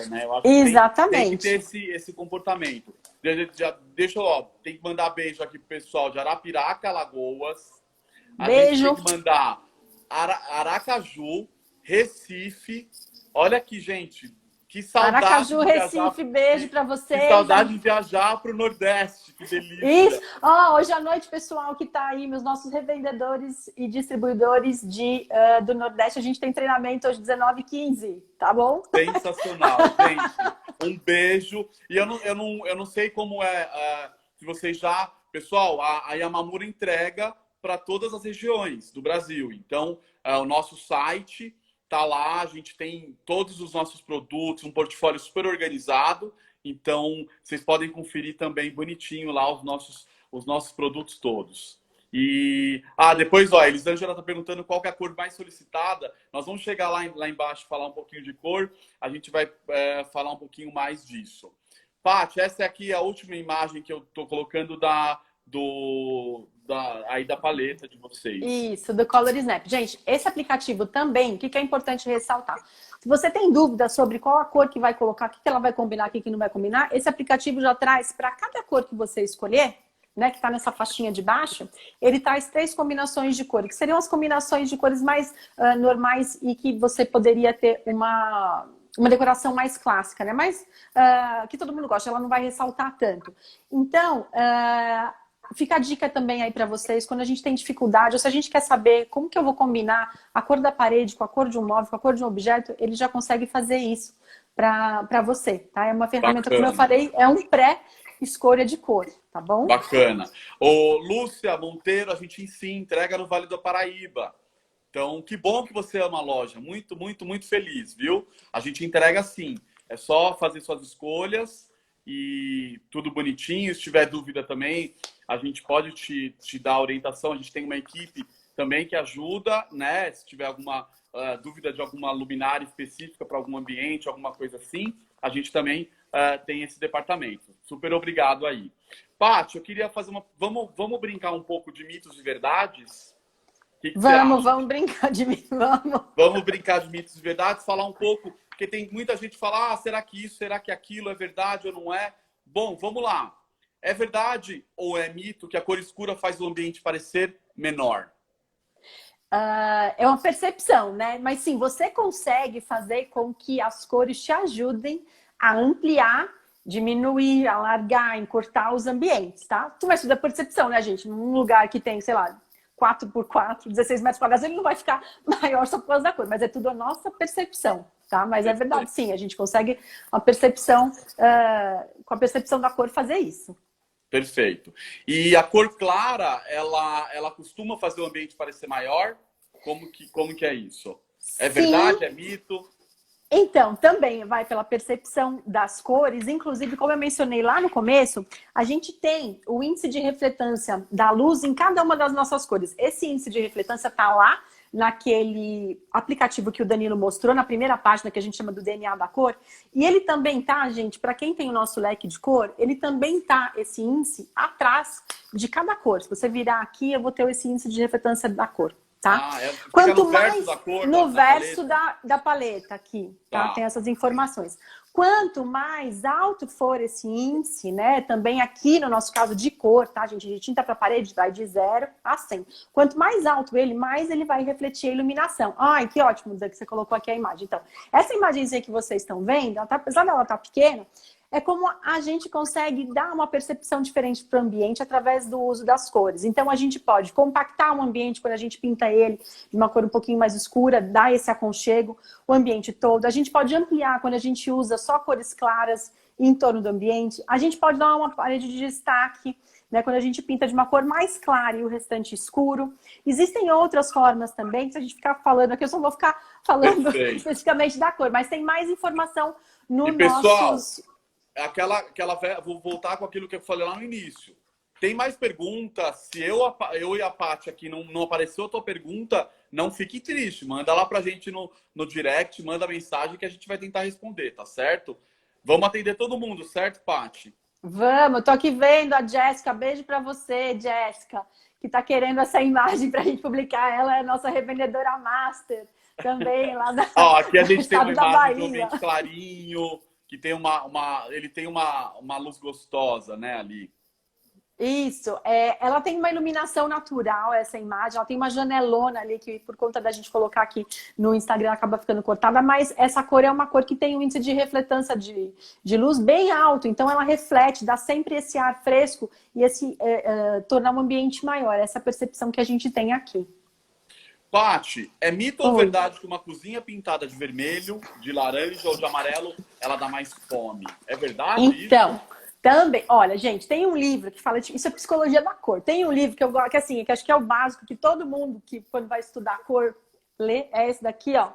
né? Eu acho Exatamente. Que tem que ter esse comportamento. Deixa eu, tem que mandar beijo aqui pro pessoal de Arapiraca, Alagoas. Beijo. A gente tem que mandar Aracaju, Recife. Olha aqui, gente. Que saudade. Aracaju, Recife, beijo pra vocês. Que saudade de viajar pro Nordeste. Que delícia. Isso. Hoje à noite, pessoal que tá aí, meus nossos revendedores e distribuidores do Nordeste, a gente tem treinamento hoje 19h15, tá bom? Sensacional, gente. Um beijo. E eu não sei como se vocês já... Pessoal, a Yamamura entrega para todas as regiões do Brasil. Então, o nosso site... tá lá, a gente tem todos os nossos produtos, um portfólio super organizado. Então, vocês podem conferir também bonitinho lá os nossos produtos todos. E depois, a Elisângela está perguntando qual que é a cor mais solicitada. Nós vamos chegar lá embaixo falar um pouquinho de cor. A gente vai falar um pouquinho mais disso. Paty, essa é aqui a última imagem que eu estou colocando aí da paleta de vocês. Isso, do Color Snap. Gente, esse aplicativo também, o que é importante ressaltar? Se você tem dúvida sobre qual a cor que vai colocar, o que ela vai combinar, o que não vai combinar, esse aplicativo já traz para cada cor que você escolher, né, que está nessa faixinha de baixo, ele traz 3 combinações de cor, que seriam as combinações de cores mais normais e que você poderia ter uma decoração mais clássica, né? Mas que todo mundo gosta, ela não vai ressaltar tanto. Então, fica a dica também aí para vocês, quando a gente tem dificuldade, ou se a gente quer saber como que eu vou combinar a cor da parede com a cor de um móvel, com a cor de um objeto, ele já consegue fazer isso para você, tá? É uma ferramenta, Bacana. como eu falei, é um pré-escolha de cor, tá bom? Bacana. Lúcia Monteiro, a gente entrega no Vale do Paraíba. Então, que bom que você ama a loja. Muito, muito, muito feliz, viu? A gente entrega sim. É só fazer suas escolhas e tudo bonitinho. Se tiver dúvida também, a gente pode te dar orientação. A gente tem uma equipe também que ajuda, né? Se tiver alguma dúvida de alguma luminária específica para algum ambiente, alguma coisa assim, a gente também tem esse departamento. Super obrigado aí. Paty, eu queria fazer Vamos brincar um pouco de mitos e verdades? Vamos brincar de mitos, vamos. Vamos brincar de mitos e verdades, falar um pouco, porque tem muita gente que fala, será que isso, será que aquilo é verdade ou não é? Bom, vamos lá. É verdade ou é mito que a cor escura faz o ambiente parecer menor? É uma percepção, né? Mas sim, você consegue fazer com que as cores te ajudem a ampliar, diminuir, alargar, encurtar os ambientes, tá? Mas tudo é percepção, né, gente? Num lugar que tem, sei lá, 4x4, 16 metros quadrados, ele não vai ficar maior só por causa da cor, mas é tudo a nossa percepção, tá? Mas é verdade, sim, a gente consegue a percepção, com a percepção da cor fazer isso. Perfeito. E a cor clara, ela costuma fazer o ambiente parecer maior? Como que é isso? É verdade? Sim. É mito? Então, também vai pela percepção das cores, inclusive, como eu mencionei lá no começo, a gente tem o índice de refletância da luz em cada uma das nossas cores. Esse índice de refletância está lá naquele aplicativo que o Danilo mostrou, na primeira página que a gente chama do DNA da cor. E ele também tá, gente, para quem tem o nosso leque de cor, ele também tá, esse índice, atrás de cada cor. Se você virar aqui, eu vou ter esse índice de refletância da cor. Tá? Quanto no mais verso da cor, no verso da paleta aqui, tá? Tem essas informações. Quanto mais alto for esse índice, né? Também aqui no nosso caso de cor, tá, gente? De tinta para parede vai de 0 a 100. Quanto mais alto ele, mais ele vai refletir a iluminação. Ai, que ótimo, Zé, que você colocou aqui a imagem. Então, essa imagenzinha que vocês estão vendo, ela tá, apesar dela estar pequena, é como a gente consegue dar uma percepção diferente para o ambiente através do uso das cores. Então, a gente pode compactar um ambiente quando a gente pinta ele de uma cor um pouquinho mais escura, dar esse aconchego, o ambiente todo. A gente pode ampliar quando a gente usa só cores claras em torno do ambiente. A gente pode dar uma parede de destaque, né, quando a gente pinta de uma cor mais clara e o restante escuro. Existem outras formas também, que se a gente ficar falando aqui, eu só vou ficar falando especificamente da cor, mas tem mais informação no nosso... Vou voltar com aquilo que eu falei lá no início. Tem mais perguntas? Se eu e a Paty aqui não apareceu a tua pergunta, não fique triste. Manda lá pra gente no direct, manda mensagem que a gente vai tentar responder, tá certo? Vamos atender todo mundo, certo, Paty? Vamos, tô aqui vendo a Jéssica. Beijo pra você, Jéssica, que tá querendo essa imagem pra gente publicar. Ela é nossa revendedora master também, lá da aqui a gente tem uma imagem de um Bahia. ambiente clarinho, que tem ele tem uma luz gostosa, né, ali. Isso, ela tem uma iluminação natural, essa imagem, ela tem uma janelona ali que por conta da gente colocar aqui no Instagram acaba ficando cortada, mas essa cor é uma cor que tem um índice de refletância de luz bem alto, então ela reflete, dá sempre esse ar fresco e tornar um ambiente maior, essa percepção que a gente tem aqui. Paty, é mito ou verdade que uma cozinha pintada de vermelho, de laranja ou de amarelo, ela dá mais fome? É verdade então, isso? Também, olha, gente, tem um livro que fala isso é psicologia da cor. Tem um livro que eu gosto, que acho que é o básico que todo mundo que quando vai estudar cor lê, é esse daqui, ó.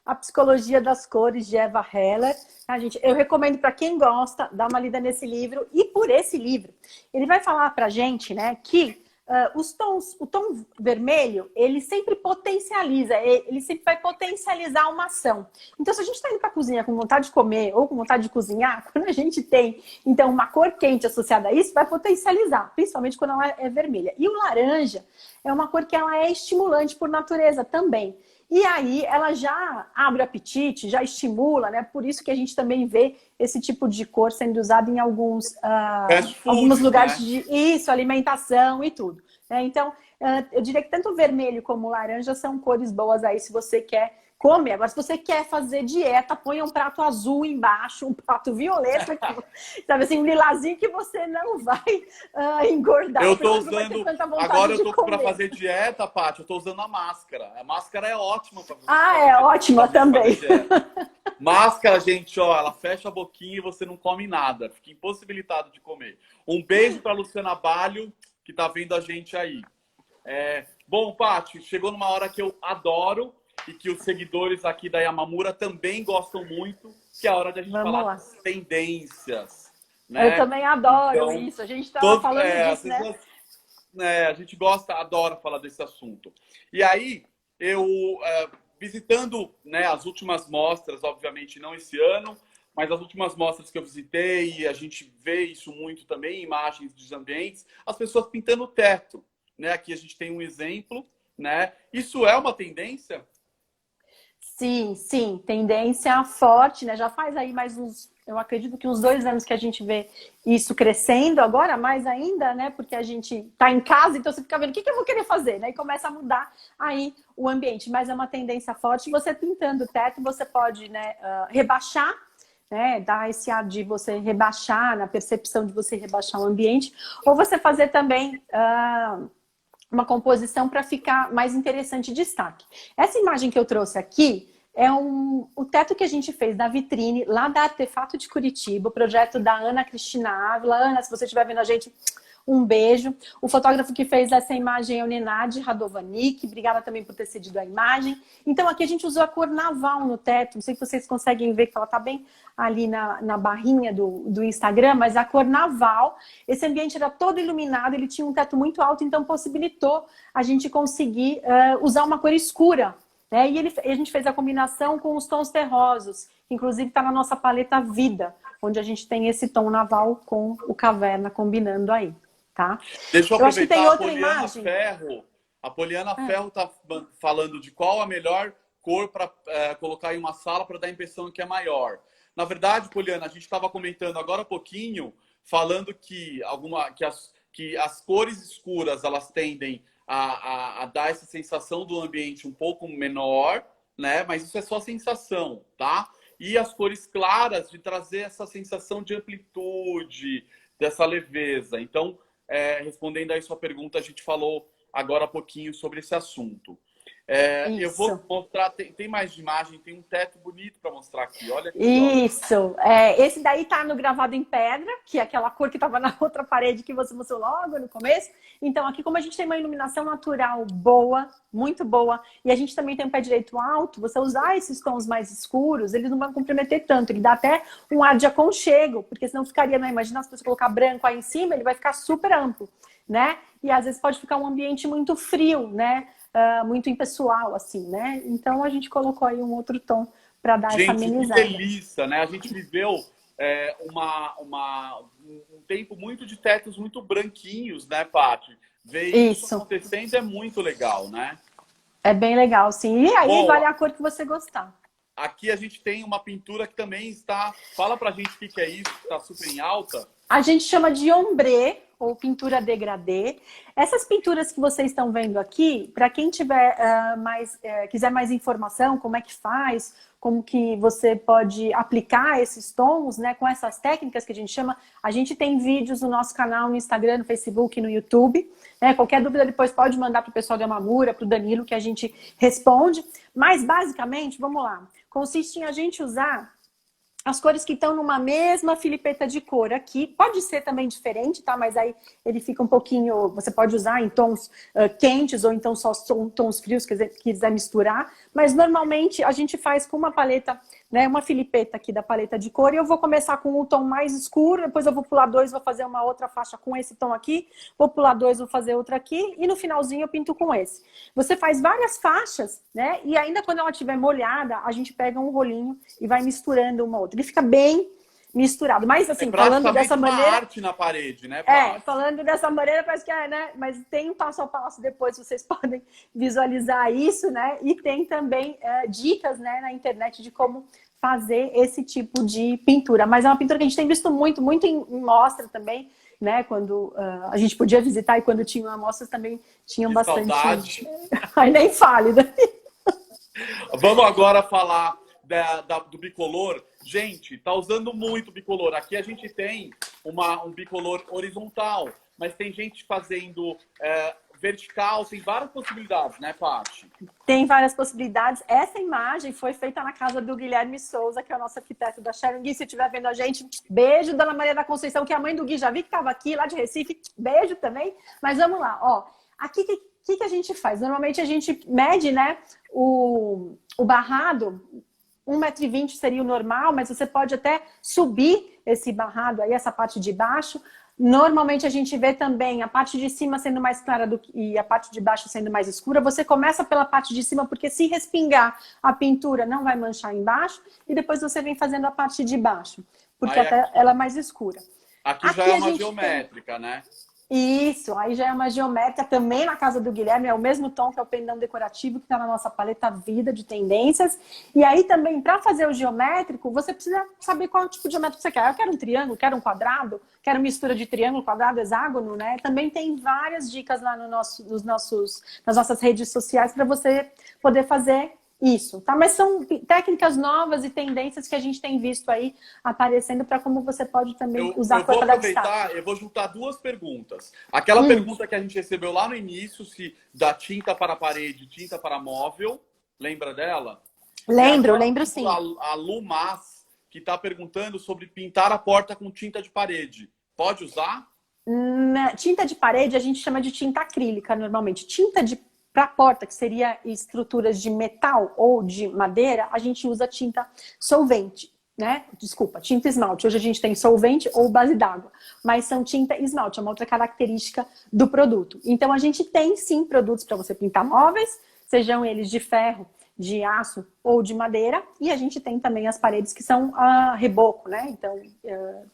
A Psicologia das Cores, de Eva Heller. Tá, gente? Eu recomendo para quem gosta dar uma lida nesse livro. E por esse livro, ele vai falar pra gente, né, que o tom vermelho, ele sempre potencializa, ele sempre vai potencializar uma ação. Então, se a gente está indo para a cozinha com vontade de comer ou com vontade de cozinhar, quando a gente tem, então, uma cor quente associada a isso, vai potencializar, principalmente quando ela é vermelha. E o laranja é uma cor que ela é estimulante por natureza também. E aí ela já abre o apetite, já estimula, né? Por isso que a gente também vê esse tipo de cor sendo usado em alguns lugares, né? De alimentação e tudo. Né? Então, eu diria que tanto o vermelho como o laranja são cores boas aí se você quer comer. Agora, se você quer fazer dieta, põe um prato azul embaixo, um prato violeta, sabe assim, um lilazinho que você não vai engordar. Eu tô usando, agora eu tô para fazer dieta, Paty, eu tô usando a máscara. A máscara é ótima para você. É ótima também. Máscara, gente, ó, ela fecha a boquinha e você não come nada. Fica impossibilitado de comer. Um beijo para Luciana Balho, que tá vendo a gente aí. Bom, Paty, chegou numa hora que eu adoro e que os seguidores aqui da Yamamura também gostam muito, que é a hora de a gente falar das tendências. Né? Eu também adoro isso. A gente estava falando disso, né? A gente adora falar desse assunto. E aí, eu visitando, né, as últimas mostras, obviamente não esse ano, mas as últimas mostras que eu visitei, e a gente vê isso muito também em imagens dos ambientes, as pessoas pintando o teto. Né? Aqui a gente tem um exemplo. Né? Isso é uma tendência? Sim, sim, tendência forte, né? Já faz aí eu acredito que uns 2 anos que a gente vê isso crescendo, agora mais ainda, né? Porque a gente tá em casa, então você fica vendo o que eu vou querer fazer, né? E começa a mudar aí o ambiente, mas é uma tendência forte. Você pintando o teto, você pode, né, rebaixar, né? Dar esse ar de você rebaixar, na percepção de você rebaixar o ambiente, ou você fazer também uma composição para ficar mais interessante de destaque. Essa imagem que eu trouxe aqui é o teto que a gente fez da vitrine lá da Artefato de Curitiba, o projeto da Ana Cristina Ávila. Ana, se você estiver vendo a gente, Um beijo. O fotógrafo que fez essa imagem é o Nenad Radovanik. Obrigada também por ter cedido a imagem. Então, aqui a gente usou a cor naval no teto. Não sei se vocês conseguem ver que ela está bem ali na barrinha do Instagram, mas a cor naval. Esse ambiente era todo iluminado, ele tinha um teto muito alto, então possibilitou a gente conseguir usar uma cor escura. Né? E a gente fez a combinação com os tons terrosos, que inclusive está na nossa paleta Vida, onde a gente tem esse tom naval com o caverna combinando aí, tá? Deixa eu acho que aproveitar tem a outra Poliana imagem. Ferro. A Poliana Ferro tá falando de qual a melhor cor para colocar em uma sala para dar a impressão que é maior. Na verdade, Poliana, a gente estava comentando agora há pouquinho, falando que as cores escuras elas tendem a dar essa sensação do ambiente um pouco menor, né? Mas isso é só sensação, tá? E as cores claras de trazer essa sensação de amplitude, dessa leveza. Então, respondendo aí sua pergunta, a gente falou agora há pouquinho sobre esse assunto. Eu vou mostrar, tem mais imagem, tem um teto bonito para mostrar aqui, olha aqui. Isso, esse daí tá no gravado em pedra, que é aquela cor que estava na outra parede que você mostrou logo no começo. Então aqui, como a gente tem uma iluminação natural boa, muito boa, e a gente também tem um pé direito alto, você usar esses tons mais escuros, eles não vão comprometer tanto, ele dá até um ar de aconchego, porque senão ficaria, né? Imagina se você colocar branco aí em cima, ele vai ficar super amplo, né? E às vezes pode ficar um ambiente muito frio, né? Muito impessoal, assim, né? Então a gente colocou aí um outro tom para dar essa amenizada. Que delícia, né? A gente viveu um tempo muito de tetos muito branquinhos, né, Paty? Ver isso acontecendo é muito legal, né? É bem legal, sim. E aí, bom, vale a cor que você gostar. Aqui a gente tem uma pintura que também está... Fala pra gente o que é isso, que está super em alta. A gente chama de ombré, ou pintura degradê. Essas pinturas que vocês estão vendo aqui, para quem tiver quiser mais informação, como é que faz, como que você pode aplicar esses tons, né, com essas técnicas que a gente tem vídeos no nosso canal, no Instagram, no Facebook, no YouTube. Né? Qualquer dúvida depois pode mandar para o pessoal da Yamamura, para o Danilo, que a gente responde. Mas, basicamente, vamos lá, consiste em a gente usar as cores que estão numa mesma filipeta de cor aqui. Pode ser também diferente, tá? Mas aí ele fica um pouquinho... Você pode usar em tons quentes ou então só tons frios, quiser misturar. Mas normalmente a gente faz com uma paleta, né? Uma filipeta aqui da paleta de cor. E eu vou começar com um tom mais escuro. Depois eu vou pular 2, vou fazer uma outra faixa com esse tom aqui. Vou pular 2, vou fazer outra aqui. E no finalzinho eu pinto com esse. Você faz várias faixas, né? E ainda quando ela estiver molhada, a gente pega um rolinho e vai misturando uma outra. Ele fica bem misturado. Mas assim, falando dessa maneira... uma arte na parede, né, Paty? Falando dessa maneira, parece que né? Mas tem um passo a passo, depois vocês podem visualizar isso, né? E tem também dicas, né, na internet de como fazer esse tipo de pintura. Mas é uma pintura que a gente tem visto muito em mostra também, né? Quando a gente podia visitar e quando tinham amostras também tinham Que bastante... saudade. Aí nem fale, né? Vamos agora falar do bicolor. Gente, tá usando muito bicolor. Aqui a gente tem um bicolor horizontal, mas tem gente fazendo vertical, tem várias possibilidades, né, Paty? Tem várias possibilidades. Essa imagem foi feita na casa do Guilherme Souza, que é o nosso arquiteto da Sharon. Gui, se estiver vendo a gente, beijo, Dona Maria da Conceição, que é a mãe do Gui, já vi que estava aqui, lá de Recife, beijo também. Mas vamos lá, ó. Aqui, o que a gente faz? Normalmente a gente mede, né, o barrado, 1,20 m seria o normal, mas você pode até subir esse barrado aí, essa parte de baixo. Normalmente a gente vê também a parte de cima sendo mais clara e a parte de baixo sendo mais escura. Você começa pela parte de cima, porque se respingar a pintura não vai manchar embaixo, e depois você vem fazendo a parte de baixo, porque até ela é mais escura. Aqui já é uma geométrica, né? Isso, aí já é uma geométrica também na casa do Guilherme, é o mesmo tom que é o pendão decorativo que está na nossa paleta Vida de tendências. E aí também, para fazer o geométrico, você precisa saber qual tipo de geométrico você quer. Eu quero um triângulo, quero um quadrado, quero mistura de triângulo, quadrado, hexágono, né? Também tem várias dicas lá nas nossas redes sociais para você poder fazer isso, tá? Mas são técnicas novas e tendências que a gente tem visto aí aparecendo para como você pode também usar a cor para dar destaque. Eu vou juntar duas perguntas. Aquela pergunta que a gente recebeu lá no início, se da tinta para parede, tinta para móvel, lembra dela? Lembro sim. A Lu Mas, que está perguntando sobre pintar a porta com tinta de parede. Pode usar? Tinta de parede a gente chama de tinta acrílica normalmente. Tinta para porta, que seria estruturas de metal ou de madeira, a gente usa tinta solvente, né? Desculpa, tinta esmalte. Hoje a gente tem solvente ou base d'água, mas são tinta esmalte, é uma outra característica do produto. Então a gente tem sim produtos para você pintar móveis, sejam eles de ferro, de aço ou de madeira, e a gente tem também as paredes que são a reboco, né? Então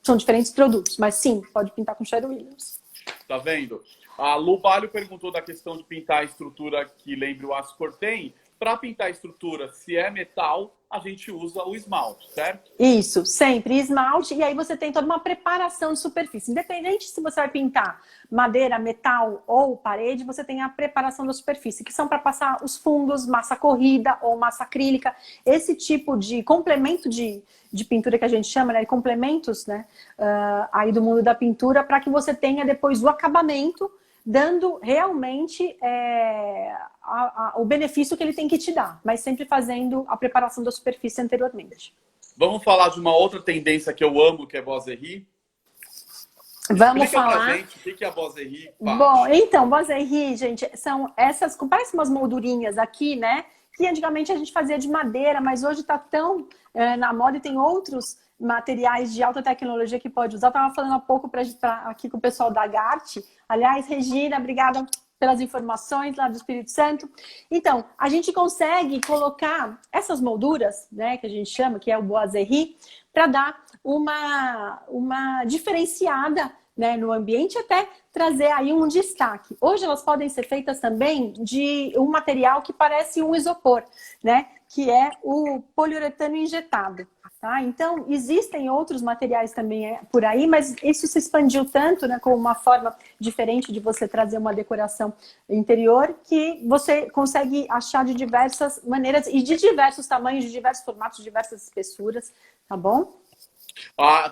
são diferentes produtos, mas sim, pode pintar com Sherwin Williams. Tá vendo? A Lu Balho perguntou da questão de pintar a estrutura que lembra o aço Cortem. Para pintar a estrutura, se é metal, a gente usa o esmalte, certo? Isso, sempre esmalte. E aí você tem toda uma preparação de superfície. Independente se você vai pintar madeira, metal ou parede, você tem a preparação da superfície, que são para passar os fundos, massa corrida ou massa acrílica. Esse tipo de complemento de pintura que a gente chama, né, de complementos, né, aí do mundo da pintura, para que você tenha depois o acabamento, dando realmente o benefício que ele tem que te dar, mas sempre fazendo a preparação da superfície anteriormente. Vamos falar de uma outra tendência que eu amo, que é Boiserie? Vamos Explica falar. pra gente o que é a Boiserie. Bom, então, Boiserie, gente, são essas, parece umas moldurinhas aqui, né? Que antigamente a gente fazia de madeira, mas hoje tá tão na moda e tem outros materiais de alta tecnologia que pode usar. Eu estava falando há pouco aqui com o pessoal da Gart. Aliás, Regina, obrigada pelas informações lá do Espírito Santo. Então, a gente consegue colocar essas molduras, né, que a gente chama, que é o Boiserie, para dar uma diferenciada, né, no ambiente, até trazer aí um destaque. Hoje elas podem ser feitas também de um material que parece um isopor, né, que é o poliuretano injetado. Tá? Então, existem outros materiais também por aí, mas isso se expandiu tanto, né, como uma forma diferente de você trazer uma decoração interior, que você consegue achar de diversas maneiras e de diversos tamanhos, de diversos formatos, de diversas espessuras, tá bom?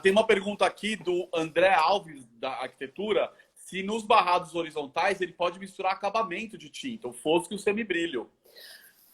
Tem uma pergunta aqui do André Alves, da arquitetura, se nos barrados horizontais ele pode misturar acabamento de tinta, o fosco e o semibrilho.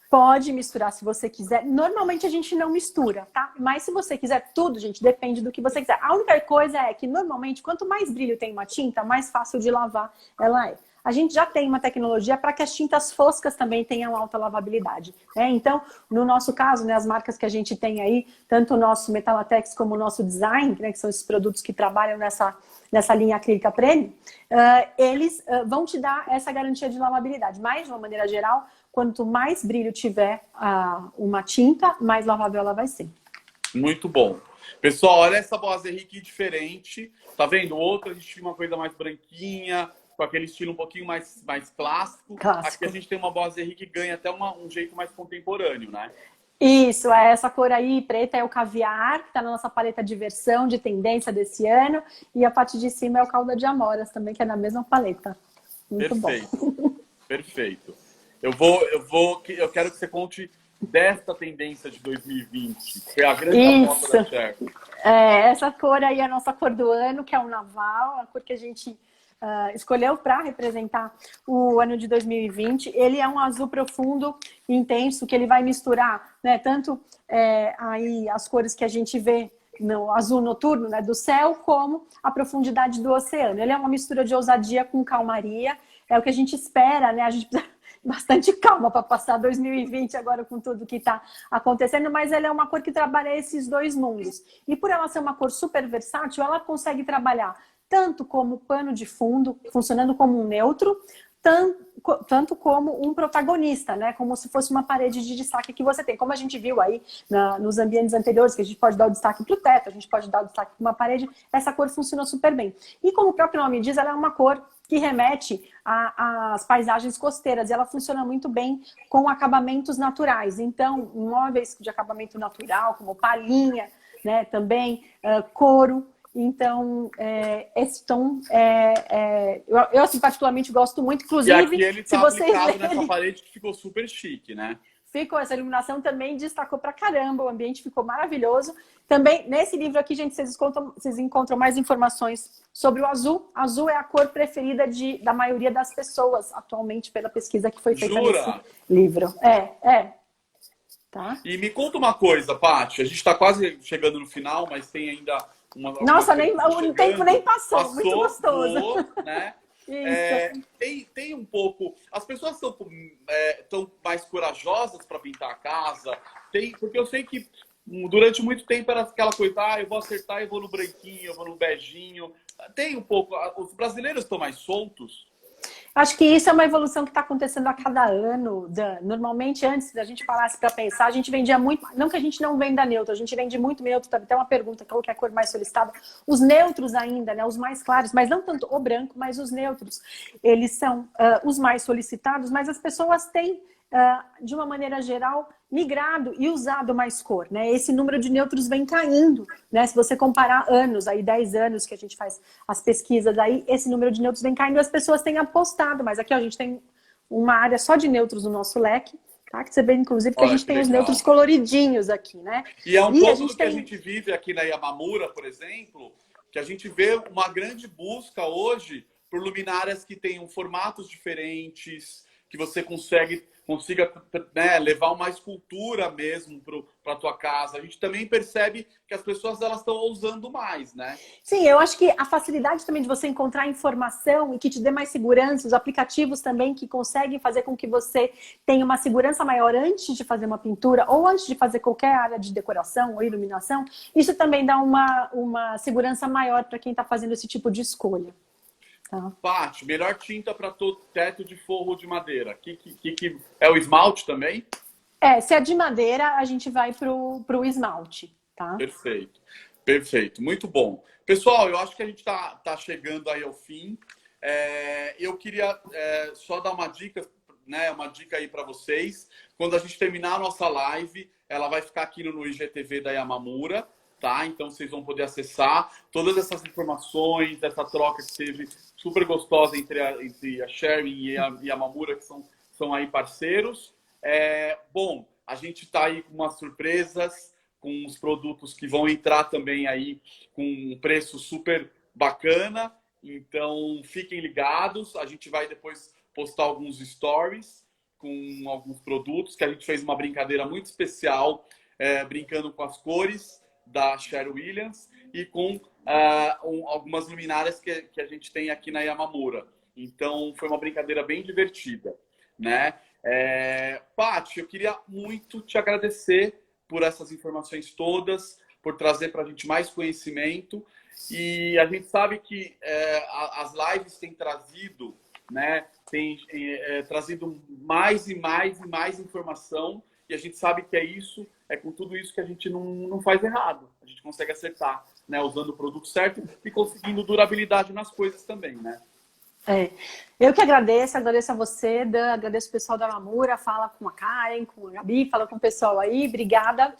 Pode misturar se você quiser. Normalmente a gente não mistura, tá? Mas se você quiser tudo, gente, depende do que você quiser. A única coisa é que normalmente quanto mais brilho tem uma tinta, mais fácil de lavar ela é. A gente já tem uma tecnologia para que as tintas foscas também tenham alta lavabilidade, né? Então, no nosso caso, né, as marcas que a gente tem aí, tanto o nosso Metalatex como o nosso Design, né, que são esses produtos que trabalham nessa linha acrílica premium, eles vão te dar essa garantia de lavabilidade. Mas, de uma maneira geral, quanto mais brilho tiver uma tinta, mais lavável ela vai ser. Muito bom. Pessoal, olha essa Boiserie aqui diferente. Tá vendo? Outra, a gente tinha uma coisa mais branquinha, com aquele estilo um pouquinho mais clássico. Aqui a gente tem uma Boiserie que ganha até um jeito mais contemporâneo, né? Isso, essa cor aí, preta, é o caviar, que está na nossa paleta de versão, de tendência desse ano. E a parte de cima é o calda de amoras também, que é na mesma paleta. Muito Perfeito. bom. Perfeito. Eu quero que você conte desta tendência de 2020, que é a grande aposta da Cher. Essa cor aí é a nossa cor do ano, que é o naval, a cor que a gente escolheu para representar o ano de 2020. Ele é um azul profundo e intenso, que ele vai misturar, né, tanto aí as cores que a gente vê no azul noturno, né, do céu, como a profundidade do oceano. Ele é uma mistura de ousadia com calmaria, é o que a gente espera, né? A gente precisa bastante calma para passar 2020 agora com tudo que está acontecendo, mas ela é uma cor que trabalha esses dois mundos. E por ela ser uma cor super versátil, ela consegue trabalhar tanto como pano de fundo, funcionando como um neutro, tanto como um protagonista, né? Como se fosse uma parede de destaque que você tem. Como a gente viu aí nos ambientes anteriores, que a gente pode dar o destaque para o teto, a gente pode dar o destaque para uma parede, essa cor funciona super bem. E como o próprio nome diz, ela é uma cor que remete às paisagens costeiras, e ela funciona muito bem com acabamentos naturais. Então, móveis de acabamento natural, como palhinha, né, também couro. Então, esse tom, eu assim, particularmente gosto muito, inclusive, e aqui ele tá se vocês aplicado verem, nessa parede que ficou super chique, né? ficou, essa iluminação também destacou pra caramba, o ambiente ficou maravilhoso. Também, nesse livro aqui, gente, vocês encontram mais informações sobre o azul. Azul é a cor preferida da maioria das pessoas, atualmente, pela pesquisa que foi feita nesse livro. Tá? E me conta uma coisa, Paty, a gente está quase chegando no final, mas tem ainda Nossa, coisa nem, que tá o tempo chegando. nem passou. Muito gostoso. Voou, né? Isso. Tem um pouco. As pessoas estão mais corajosas para pintar a casa. Porque eu sei que durante muito tempo era aquela coisa, eu vou acertar e vou no branquinho, eu vou no beijinho. Tem um pouco. Os brasileiros estão mais soltos. Acho que isso é uma evolução que está acontecendo a cada ano, Dan. Normalmente, antes da gente parasse para pensar, a gente vendia muito. Não que a gente não venda neutro, a gente vende muito neutro. Até uma pergunta, qual que é a cor mais solicitada? Os neutros ainda, né? Os mais claros, mas não tanto o branco, mas os neutros. Eles são os mais solicitados, mas as pessoas têm, de uma maneira geral, migrado e usado mais cor, né? Esse número de neutros vem caindo, né? Se você comparar anos, aí 10 anos que a gente faz as pesquisas, aí esse número de neutros vem caindo e as pessoas têm apostado. Mas aqui ó, a gente tem uma área só de neutros no nosso leque, tá? Que você vê, inclusive, que a gente tem os neutros coloridinhos aqui, né? E é um pouco do que a gente vive aqui na Yamamura, por exemplo, que a gente vê uma grande busca hoje por luminárias que tenham formatos diferentes, que você consiga, né, levar uma escultura mesmo para a tua casa. A gente também percebe que as pessoas elas estão ousando mais, né? Sim, eu acho que a facilidade também de você encontrar informação e que te dê mais segurança, os aplicativos também que conseguem fazer com que você tenha uma segurança maior antes de fazer uma pintura ou antes de fazer qualquer área de decoração ou iluminação, isso também dá uma segurança maior para quem está fazendo esse tipo de escolha. Tá. Paty, melhor tinta para todo teto de forro de madeira. Que é o esmalte também? Se é de madeira, a gente vai pro esmalte, tá? Perfeito, perfeito, muito bom. Pessoal, eu acho que a gente tá chegando aí ao fim. Eu queria só dar uma dica, né? Uma dica aí para vocês. Quando a gente terminar a nossa live, ela vai ficar aqui no IGTV da Yamamura. Tá? Então vocês vão poder acessar todas essas informações, essa troca que teve super gostosa entre a Sharing e a Yamamura, que são aí parceiros. Bom, a gente está aí com umas surpresas, com uns produtos que vão entrar também aí com um preço super bacana. Então fiquem ligados, a gente vai depois postar alguns stories com alguns produtos, que a gente fez uma brincadeira muito especial, brincando com as cores da Sher Williams e com algumas luminárias que a gente tem aqui na Yamamura. Então, foi uma brincadeira bem divertida, né? Paty, eu queria muito te agradecer por essas informações todas, por trazer para a gente mais conhecimento. E a gente sabe que as lives têm trazido, né? Trazido mais e mais e mais informação. E a gente sabe que é com tudo isso que a gente não faz errado. A gente consegue acertar, né? Usando o produto certo e conseguindo durabilidade nas coisas também, né? Eu que agradeço a você, Dan, agradeço o pessoal da Yamamura, fala com a Karen, com a Gabi, fala com o pessoal aí. Obrigada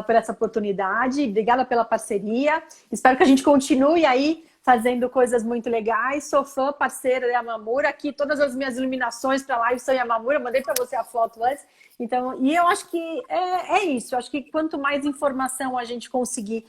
por essa oportunidade, obrigada pela parceria. Espero que a gente continue aí fazendo coisas muito legais. Sou fã, parceira da Yamamura. Aqui todas as minhas iluminações para live são Yamamura. Mandei para você a foto antes. Então, e eu acho que é isso. Eu acho que quanto mais informação a gente conseguir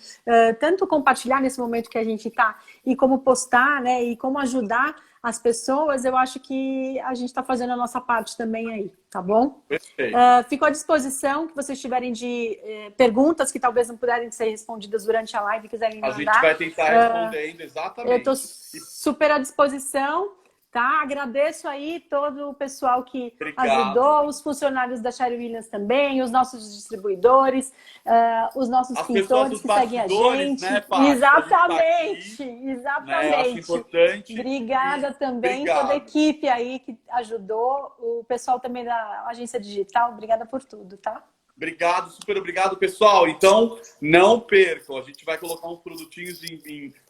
tanto compartilhar nesse momento que a gente está e como postar, né, e como ajudar as pessoas, eu acho que a gente está fazendo a nossa parte também aí, tá bom? Perfeito. Fico à disposição, que vocês tiverem de perguntas que talvez não puderem ser respondidas durante a live, quiserem mandar. A gente vai tentar respondendo, exatamente. Eu estou super à disposição, tá? Agradeço aí todo o pessoal que ajudou, os funcionários da Sher Williams também, os nossos distribuidores, os nossos pintores que seguem a gente. Né, Paty? Exatamente, aqui, exatamente. Né? Eu acho importante. Obrigada também toda a equipe aí que ajudou, o pessoal também da agência digital, obrigada por tudo, tá? Obrigado, super obrigado, pessoal. Então, não percam. A gente vai colocar uns produtinhos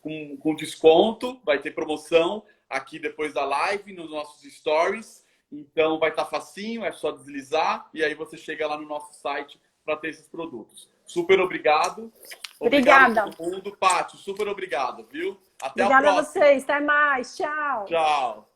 com desconto. Vai ter promoção aqui depois da live, nos nossos stories. Então, vai estar facinho, é só deslizar. E aí você chega lá no nosso site para ter esses produtos. Super obrigado. Obrigada. Obrigado a todo mundo. Paty, super obrigado, viu? Até Obrigada a próxima. Obrigada a vocês. Até mais. Tchau. Tchau.